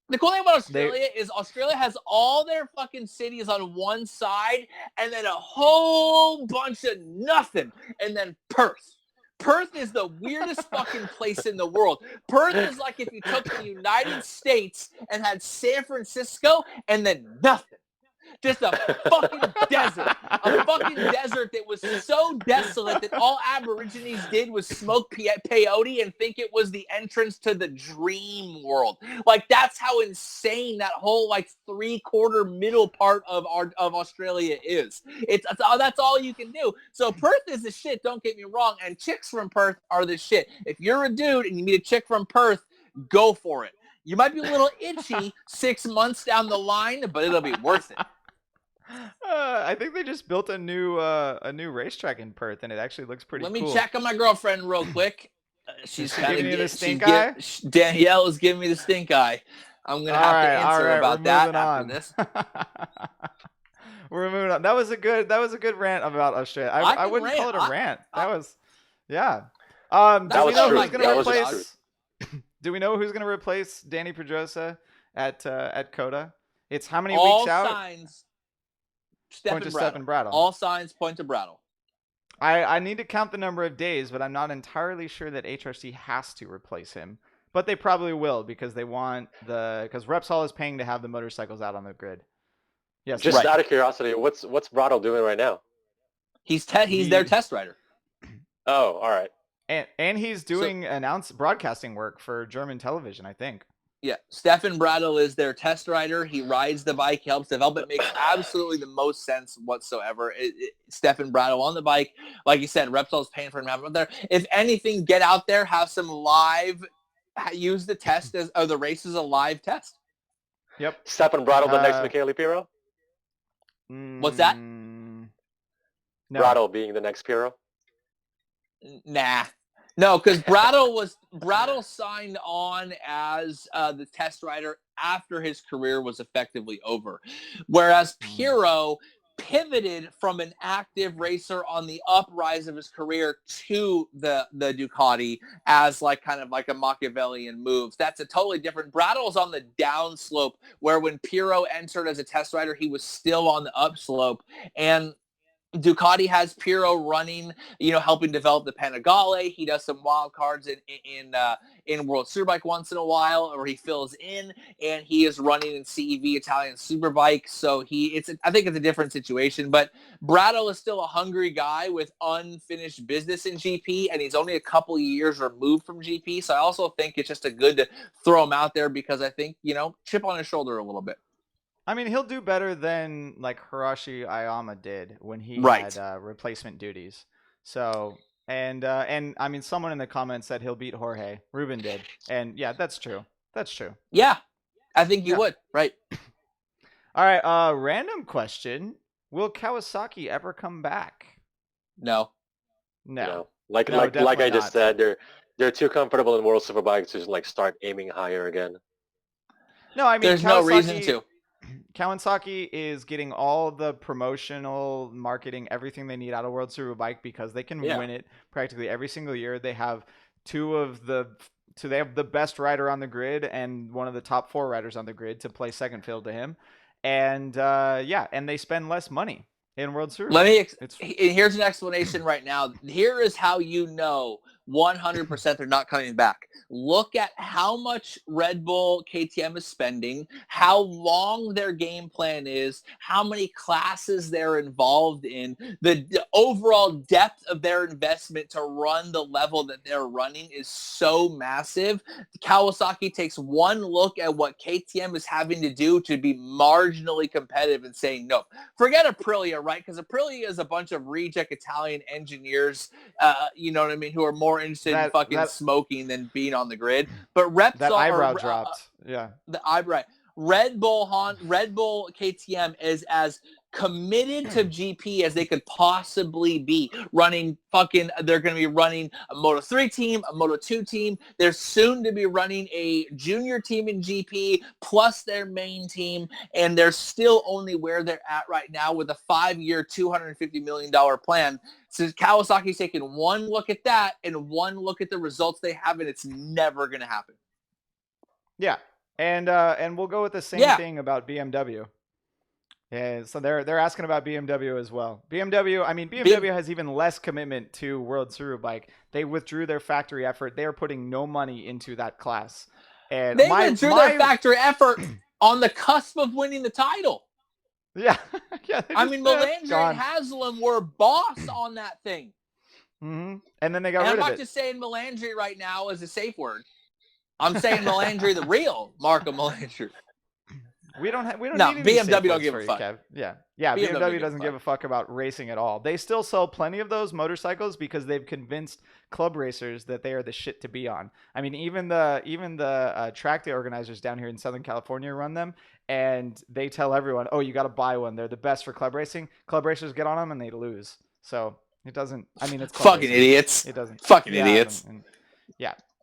The cool thing about Australia is Australia has all their fucking cities on one side and then a whole bunch of nothing. And then Perth. Perth is the weirdest fucking place in the world. Perth is like if you took the United States and had San Francisco and then nothing. Just a fucking desert. A fucking desert that was so desolate that all Aborigines did was smoke peyote and think it was the entrance to the dream world. Like, that's how insane that whole, like, 3/4 middle part of Australia is. That's all you can do. So Perth is the shit, don't get me wrong, and chicks from Perth are the shit. If you're a dude and you meet a chick from Perth, go for it. You might be a little itchy 6 months down the line, but it'll be worth it. I think they just built a new racetrack in Perth, and it actually looks pretty cool. Let me check on my girlfriend real quick. She's giving you the stink eye? Danielle is giving me the stink eye. I'm going to have to answer about that after this. We're moving on. That was a good rant about Australia. I wouldn't call it a rant. That was, yeah. Do we know who's going to replace Danny Pedrosa at COTA? It's how many weeks out? All signs point to Stefan Brattle. All signs point to Brattle. I need to count the number of days, but I'm not entirely sure that HRC has to replace him. But they probably will because because Repsol is paying to have the motorcycles out on the grid. Yes. Just out of curiosity, what's Brattle doing right now? He's their test rider. Oh, all right. And he's doing broadcasting work for German television, I think. Yeah, Stefan Brattle is their test rider. He rides the bike, helps develop it, makes absolutely the most sense whatsoever. Stefan Brattle on the bike. Like you said, Repsol's paying for him to have him there. If anything, get out there, have some live, use the test or the race as a live test. Yep. Stefan Brattle, the next Michele Pirro? What's that? No. Brattle being the next Pirro? Nah. No, because Brattle signed on as the test rider after his career was effectively over. Whereas Pirro pivoted from an active racer on the uprise of his career to the Ducati as like kind of like a Machiavellian move. That's a totally different. Brattle's on the downslope, where when Pirro entered as a test rider, he was still on the upslope. And Ducati has Pirro running, helping develop the Panigale. He does some wild cards in World Superbike once in a while, or he fills in, and he is running in CEV Italian Superbike. So I think it's a different situation. But Brattle is still a hungry guy with unfinished business in GP, and he's only a couple of years removed from GP. So I also think it's just a good to throw him out there because I think chip on his shoulder a little bit. I mean, he'll do better than like Hiroshi Ayama did when he Right. had replacement duties. So, and I mean, someone in the comments said he'll beat Jorge. Ruben did, and yeah, that's true. That's true. Yeah, I think you would. Right. All right. Random question: will Kawasaki ever come back? No. Like I just said, they're too comfortable in World Superbike to like start aiming higher again. No, I mean, there's no reason to. Kawasaki is getting all the promotional marketing, everything they need out of World Superbike because they can win it practically every single year. They have they have the best rider on the grid and one of the top 4 riders on the grid to play second fiddle to him. And and they spend less money in World Superbike. Here's an explanation right now. Here is how 100% they're not coming back. Look at how much Red Bull KTM is spending, how long their game plan is, how many classes they're involved in, the overall depth of their investment to run the level that they're running is so massive. Kawasaki takes one look at what KTM is having to do to be marginally competitive and saying no. Forget Aprilia, right? Because Aprilia is a bunch of reject Italian engineers, you know what I mean, who are more interested in fucking smoking than being on the grid. But Repsol eyebrow dropped. The eyebrow. Red Bull KTM is as committed to GP as they could possibly be. They're going to be running a Moto3 team, a Moto2 team. They're soon to be running a junior team in GP plus their main team, and they're still only where they're at right now with a 5-year, $250 million plan. So Kawasaki's taking one look at that and one look at the results they have, and it's never going to happen. Yeah. And we'll go with the same thing about BMW. Yeah, so they're asking about BMW as well. BMW has even less commitment to World Superbike. They withdrew their factory effort. They are putting no money into that class. And they withdrew their factory effort on the cusp of winning the title. Yeah. Melandri and Haslam were boss on that thing. Mm-hmm. And then they got rid of it. I'm not just saying Melandri right now as a safe word. I'm saying Melandri, the real Marco Melandri. We don't need BMW don't give a fuck. Kev. Yeah, BMW doesn't give a fuck about racing at all. They still sell plenty of those motorcycles because they've convinced club racers that they are the shit to be on. I mean, even the track day organizers down here in Southern California run them, and they tell everyone, "Oh, you got to buy one. They're the best for club racing." Club racers get on them and they lose. So it doesn't. I mean, it's club fucking racing. Idiots. It doesn't. Fucking idiots.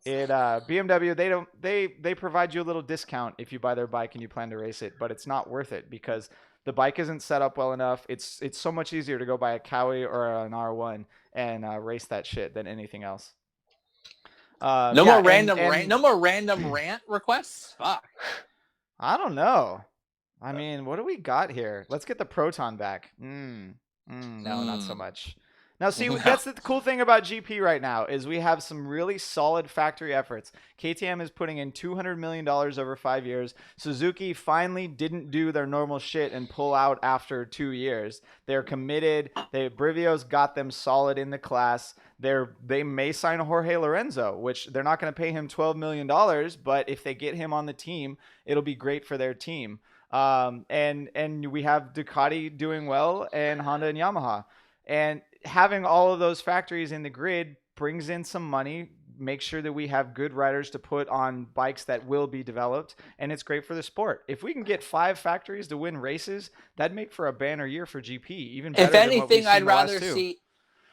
BMW, they provide you a little discount if you buy their bike and you plan to race it, but it's not worth it because the bike isn't set up well enough. It's so much easier to go buy a Cowie or an R1 and race that shit than anything else. No more random rant requests. Fuck. I don't know. I mean, what do we got here? Let's get the Proton back. No, not so much. Now, see, that's the cool thing about GP right now is we have some really solid factory efforts. KTM is putting in $200 million over 5 years. Suzuki finally didn't do their normal shit and pull out after 2 years. They're committed. Brivio's got them solid in the class. They may sign Jorge Lorenzo, which they're not going to pay him $12 million, but if they get him on the team, it'll be great for their team. And we have Ducati doing well and Honda and Yamaha. And having all of those factories in the grid brings in some money, makes sure that we have good riders to put on bikes that will be developed, and it's great for the sport. If we can get 5 factories to win races, that'd make for a banner year for GP. Even better if anything, than what we've seen I'd rather see.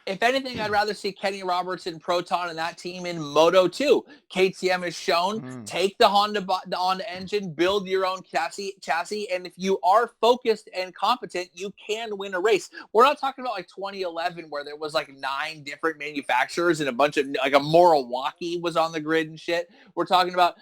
If anything, I'd rather see Kenny Roberts and Proton and that team in Moto 2. KTM has shown, take the Honda engine, build your own chassis, and if you are focused and competent, you can win a race. We're not talking about like 2011 where there was like 9 different manufacturers and a bunch of, like a Milwaukee was on the grid and shit. We're talking about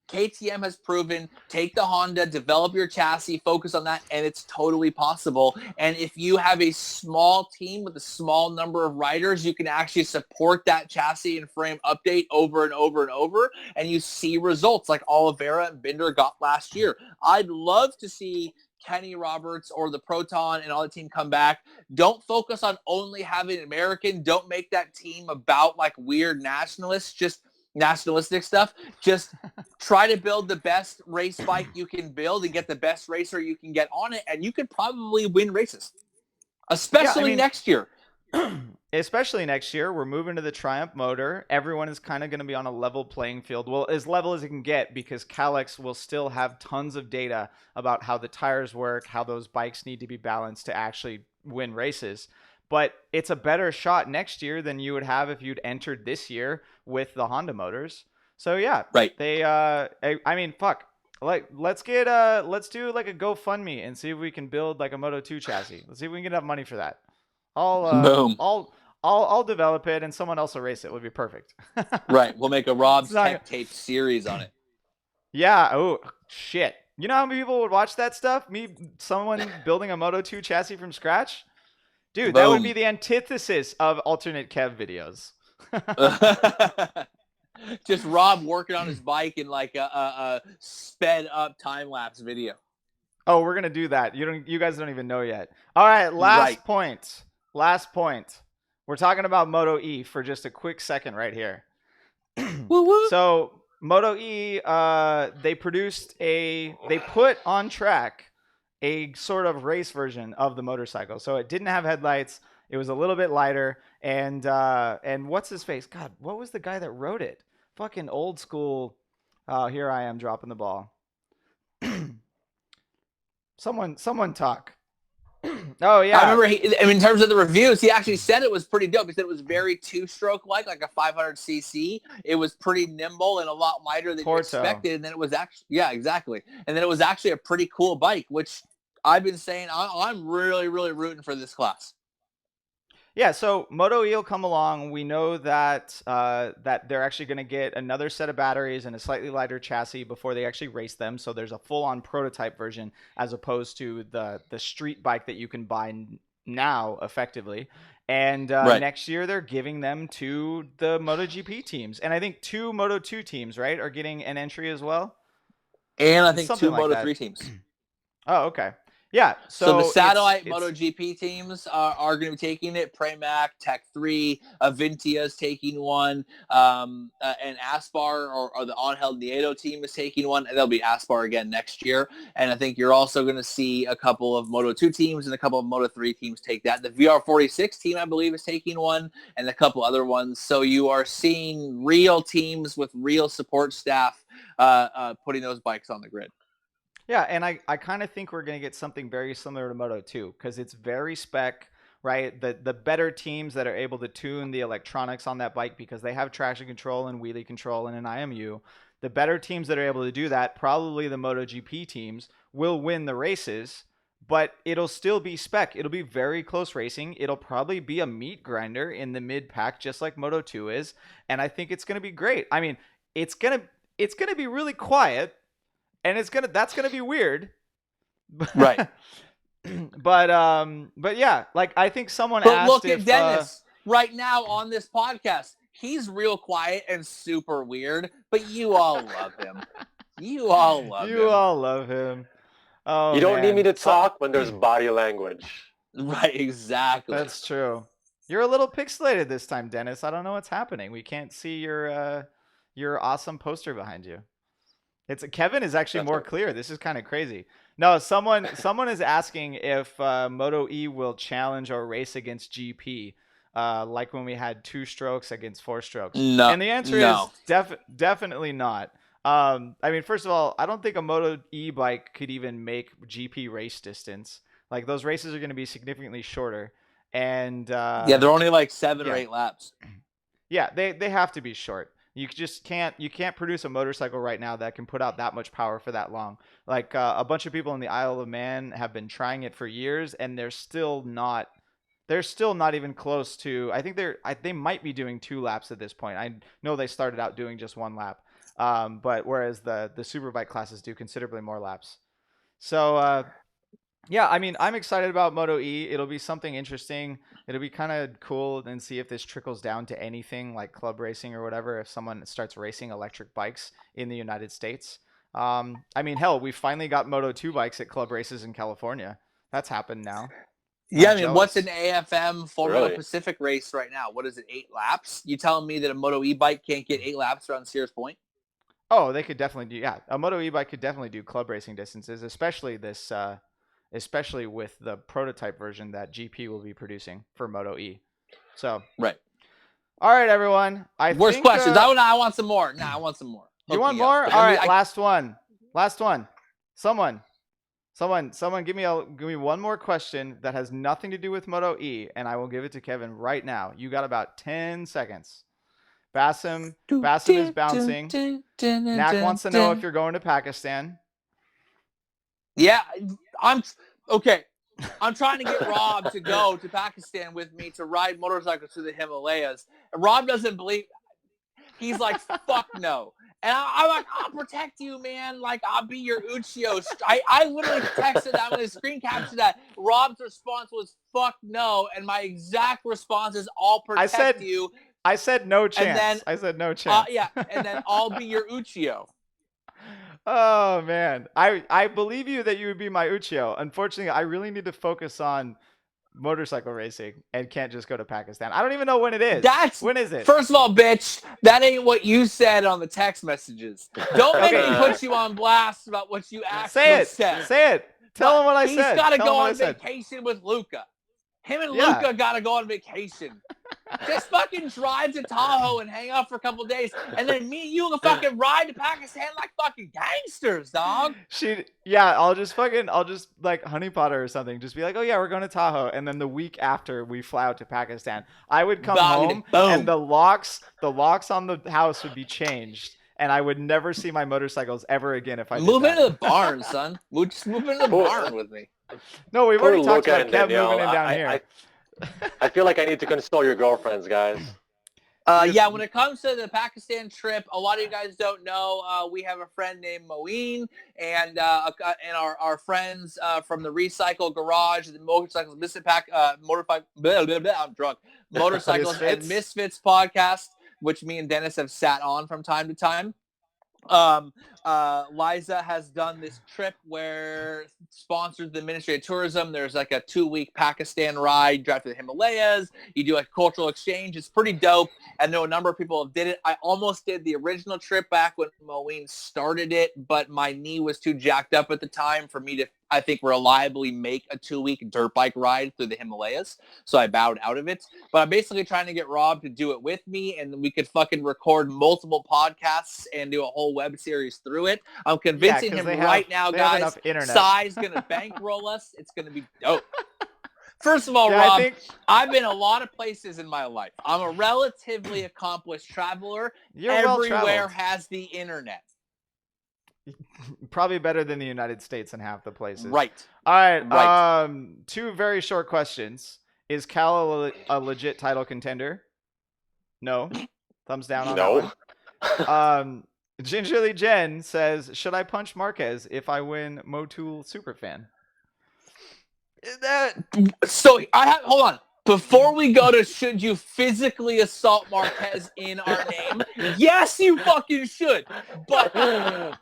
KTM has proven, take the Honda, develop your chassis, focus on that, and it's totally possible. And if you have a small team with a small number of riders, you can actually support that chassis and frame update over and over and over, and you see results like Oliveira and Binder got last year. I'd love to see Kenny Roberts or the Proton and all the team come back. Don't focus on only having American. Don't make that team about like weird nationalistic stuff. Just try to build the best race bike you can build and get the best racer you can get on it, and you could probably win races, especially next year. Especially next year, we're moving to the Triumph motor. Everyone is kind of going to be on a level playing field. Well, as level as it can get, because Kalex will still have tons of data about how the tires work, how those bikes need to be balanced to actually win races. But it's a better shot next year than you would have if you'd entered this year with the Honda motors. So yeah, right. They, I mean, fuck. Like, let's do like a GoFundMe and see if we can build like a Moto 2 chassis. Let's see if we can get enough money for that. I'll develop it and someone else will race it. Would be perfect. Right. We'll make a Rob's Tech Tape series on it. Yeah. Oh shit. You know how many people would watch that stuff? Someone building a Moto 2 chassis from scratch. Dude, that would be the antithesis of alternate Kev videos. Just Rob working on his bike in like a sped up time lapse video. Oh, we're gonna do that. You guys don't even know yet. All right, last point. We're talking about Moto E for just a quick second right here. So Moto E, they put on track a sort of race version of the motorcycle. So it didn't have headlights. It was a little bit lighter. And what's his face? God, what was the guy that wrote it? Fucking old school. Here I am dropping the ball. Someone talk. Oh yeah. I remember in terms of the reviews, he actually said it was pretty dope. He said it was very 2-stroke like a 500cc. It was pretty nimble and a lot lighter than you expected. And then it was actually, exactly. And then it was actually a pretty cool bike, which I've been saying I'm really, really rooting for this class. Yeah, so Moto E will come along. We know that that they're actually going to get another set of batteries and a slightly lighter chassis before they actually race them. So there's a full-on prototype version as opposed to the street bike that you can buy now, effectively. And next year they're giving them to the MotoGP teams, and I think 2 Moto 2 teams, right, are getting an entry as well. And I think 2 Moto 3 teams. Oh, okay. Yeah, so the satellite MotoGP teams are going to be taking it. Pramac, Tech 3, Avintia is taking one, and Aspar or the Angel Nieto team is taking one, and there'll be Aspar again next year. And I think you're also going to see a couple of Moto 2 teams and a couple of Moto 3 teams take that. The VR46 team, I believe, is taking one, and a couple other ones. So you are seeing real teams with real support staff putting those bikes on the grid. Yeah, and I kind of think we're going to get something very similar to Moto 2 because it's very spec, right? The better teams that are able to tune the electronics on that bike because they have traction control and wheelie control and an IMU. The better teams that are able to do that, probably the MotoGP teams, will win the races, but it'll still be spec. It'll be very close racing. It'll probably be a meat grinder in the mid-pack just like Moto 2 is, and I think it's going to be great. I mean, it's going to be really quiet. And that's gonna be weird, right? but yeah, like I think someone asked. Look at Dennis right now on this podcast. He's real quiet and super weird, but you all love him. You all love him. Oh, you don't need me to talk when there's body language. Right, exactly. That's true. You're a little pixelated this time, Dennis. I don't know what's happening. We can't see your awesome poster behind you. Kevin is actually more clear. This is kind of crazy. No, someone is asking if Moto E will challenge or race against GP, like when we had 2 strokes against 4 strokes. No, and the answer is definitely not. I mean, first of all, I don't think a Moto E bike could even make GP race distance. Like those races are going to be significantly shorter. And yeah, they're only like 7 or yeah. 8 laps. Yeah, they have to be short. You just can't produce a motorcycle right now that can put out that much power for that long. Like a bunch of people in the Isle of Man have been trying it for years, and they're still not even close to. I think they might be doing 2 laps at this point. I know they started out doing just 1 lap, but whereas the superbike classes do considerably more laps. So yeah, I mean, I'm excited about Moto E. It'll be something interesting. It'll be kind of cool and see if this trickles down to anything like club racing or whatever. If someone starts racing electric bikes in the United States, I mean, hell, we finally got Moto 2 bikes at club races in California. That's happened now. Yeah, I'm I mean, what's jealous. an AFM Full Really? Metal Pacific race right now? What is it, 8 laps? You telling me that a Moto E bike can't get 8 laps around Sears Point? Oh, they could definitely do. Yeah, a Moto E bike could definitely do club racing distances, especially this. Especially with the prototype version that GP will be producing for Moto E. So, right. All right, everyone. Worst questions. I want some more. Nah, I want some more. You want more? All right, last one. Someone, give me one more question that has nothing to do with Moto E, and I will give it to Kevin right now. You got about 10 seconds. Bassem is bouncing. Knack wants to know if you're going to Pakistan. Yeah, I'm okay. I'm trying to get Rob to go to Pakistan with me to ride motorcycles through the Himalayas. And Rob doesn't believe. He's like, fuck no. And I'm like, I'll protect you, man. Like, I'll be your Uchiyo. I literally texted that. I'm going to screen capture that. Rob's response was, fuck no. And my exact response is, I'll protect you. I said no chance. Yeah, and then I'll be your Uchiyo. Oh man, I believe you that you would be my Uchiyo. Unfortunately, I really need to focus on motorcycle racing and can't just go to Pakistan. I don't even know when it is. When is it? First of all, bitch, that ain't what you said on the text messages. Don't make me put you on blast about what you actually said. Say it. Tell him what I said. He's got to go on vacation with Luca. Him and Luca got to go on vacation. Just fucking drive to Tahoe and hang out for a couple of days, and then me and you will fucking ride to Pakistan like fucking gangsters, dog. I'll just like honeypot her or something. Just be like, oh yeah, we're going to Tahoe, and then the week after we fly out to Pakistan, I would come home and the locks on the house would be changed, and I would never see my motorcycles ever again if I move into the barn, son. Just move into the barn with me. No, we've already talked about Kev moving in down here. I feel like I need to console your girlfriends, guys. Yeah, when it comes to the Pakistan trip, a lot of you guys don't know, we have a friend named Moeen and our friends from the Recycle Garage, the Motorcycles I'm drunk. Motorcycles and Misfits podcast, which me and Dennis have sat on from time to time. Liza has done this trip where sponsors the Ministry of Tourism. There's like a 2-week Pakistan ride, drive to the Himalayas. You do a cultural exchange. It's pretty dope. I know a number of people have did it. I almost did the original trip back when Moeen started it, but my knee was too jacked up at the time for me to, I think, reliably make a 2-week dirt bike ride through the Himalayas. So I bowed out of it. But I'm basically trying to get Rob to do it with me, and we could fucking record multiple podcasts and do a whole web series through it. I'm convincing him right now, guys. Sai's going to bankroll us. It's going to be dope. First of all, Rob, I've been a lot of places in my life. I'm a relatively accomplished traveler. Everywhere has the internet. Probably better than the United States in half the places. Right. All right. 2 very short questions. Is Cal a legit title contender? No. Thumbs down on that one. Gingerly Jen says, should I punch Marquez if I win Motul Superfan? Hold on. Before we go to should you physically assault Marquez in our name, yes, you fucking should. But and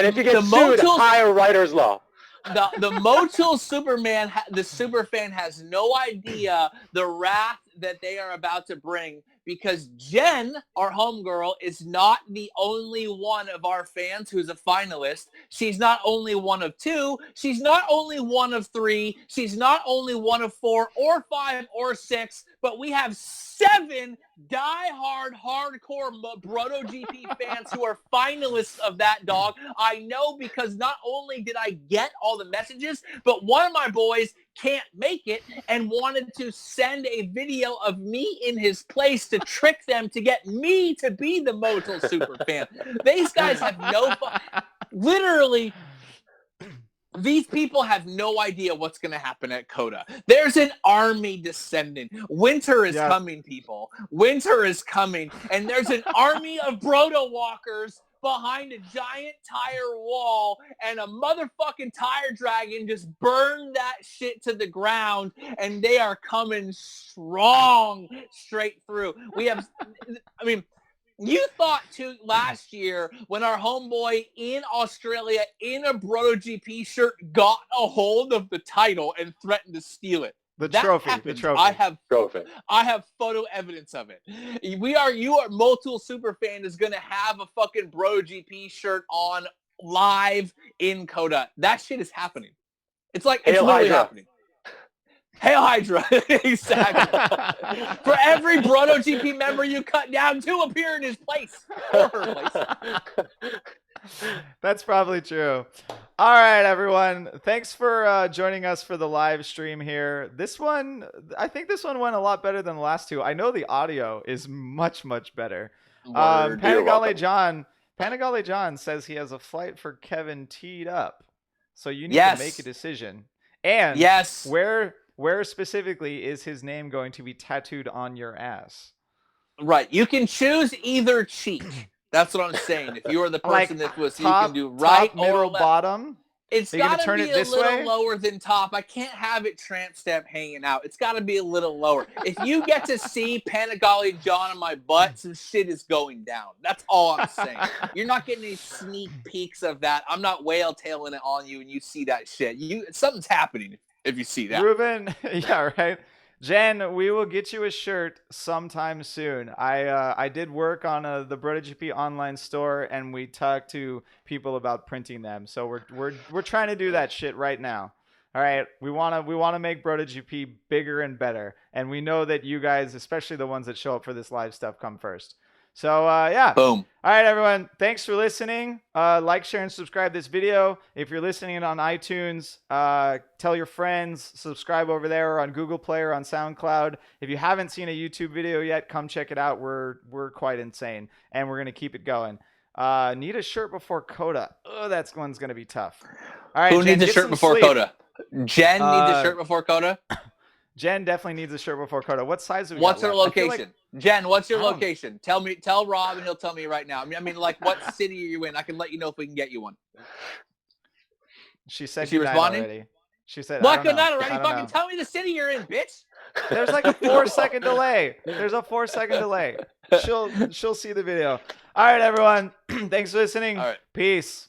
if you get sued, hire writer's law. The Motul Superman, the Superfan has no idea the wrath that they are about to bring, because Jen, our homegirl, is not the only one of our fans who's a finalist. She's not only one of 2. She's not only one of 3. She's not only one of 4 or 5 or 6, but we have 7 die-hard, hardcore BrotoGP fans who are finalists of that, dog. I know because not only did I get all the messages, but one of my boys can't make it and wanted to send a video of me in his place to trick them to get me to be the Motul super fan. These guys have no fun. Literally, these people have no idea what's going to happen at Coda. There's an army descending. Winter is coming, people. Winter is coming. And there's an army of Broto walkers behind a giant tire wall, and a motherfucking tire dragon just burned that shit to the ground, and they are coming strong straight through. You thought too last year when our homeboy in Australia in a BrotoGP shirt got a hold of the title and threatened to steal it. The trophy. I have photo evidence of it. You are Motul Superfan is gonna have a fucking BrotoGP shirt on live in Coda. That shit is happening. It's literally happening. Hail Hydra. Exactly. For every BrotoGP member you cut down, 2 appear in his place. Or her place. That's probably true. All right, everyone. Thanks for joining us for the live stream here. I think this one went a lot better than the last 2. I know the audio is much, much better. Panagale John says he has a flight for Kevin teed up. So you need to make a decision. And where specifically is his name going to be tattooed on your ass? Right. You can choose either cheek. That's what I'm saying. If you are the person that was, top, you can do right, top, middle, bottom. It's got to be a little lower than top. I can't have it tramp stamp hanging out. It's got to be a little lower. If you get to see Panagale John on my butt, some shit is going down. That's all I'm saying. You're not getting any sneak peeks of that. I'm not whale tailing it on you and you see that shit. Something's happening if you see that. Ruben, yeah, right. Jen, we will get you a shirt sometime soon. I did work on the BrotoGP online store, and we talked to people about printing them. So we're trying to do that shit right now. All right, we wanna make BrotoGP bigger and better, and we know that you guys, especially the ones that show up for this live stuff, come first. So, yeah. Boom. All right, everyone. Thanks for listening. Like, share, and subscribe this video. If you're listening on iTunes, tell your friends. Subscribe over there or on Google Play or on SoundCloud. If you haven't seen a YouTube video yet, come check it out. We're quite insane, and we're going to keep it going. Need a shirt before Coda. Oh, that one's going to be tough. All right, Who needs a shirt before Coda? Jen needs a shirt before Coda? Jen definitely needs a shirt before Coda. What size do we What's her location? Jen, what's your location? Tell Rob, and he'll tell me right now. I mean, like, what city are you in? I can let you know if we can get you one. She said, is she responding already. She said, what? Good night already. Fucking tell me the city you're in, bitch. There's like a 4-second delay. There's a 4-second delay. She'll see the video. All right, everyone. Thanks for listening. All right. Peace.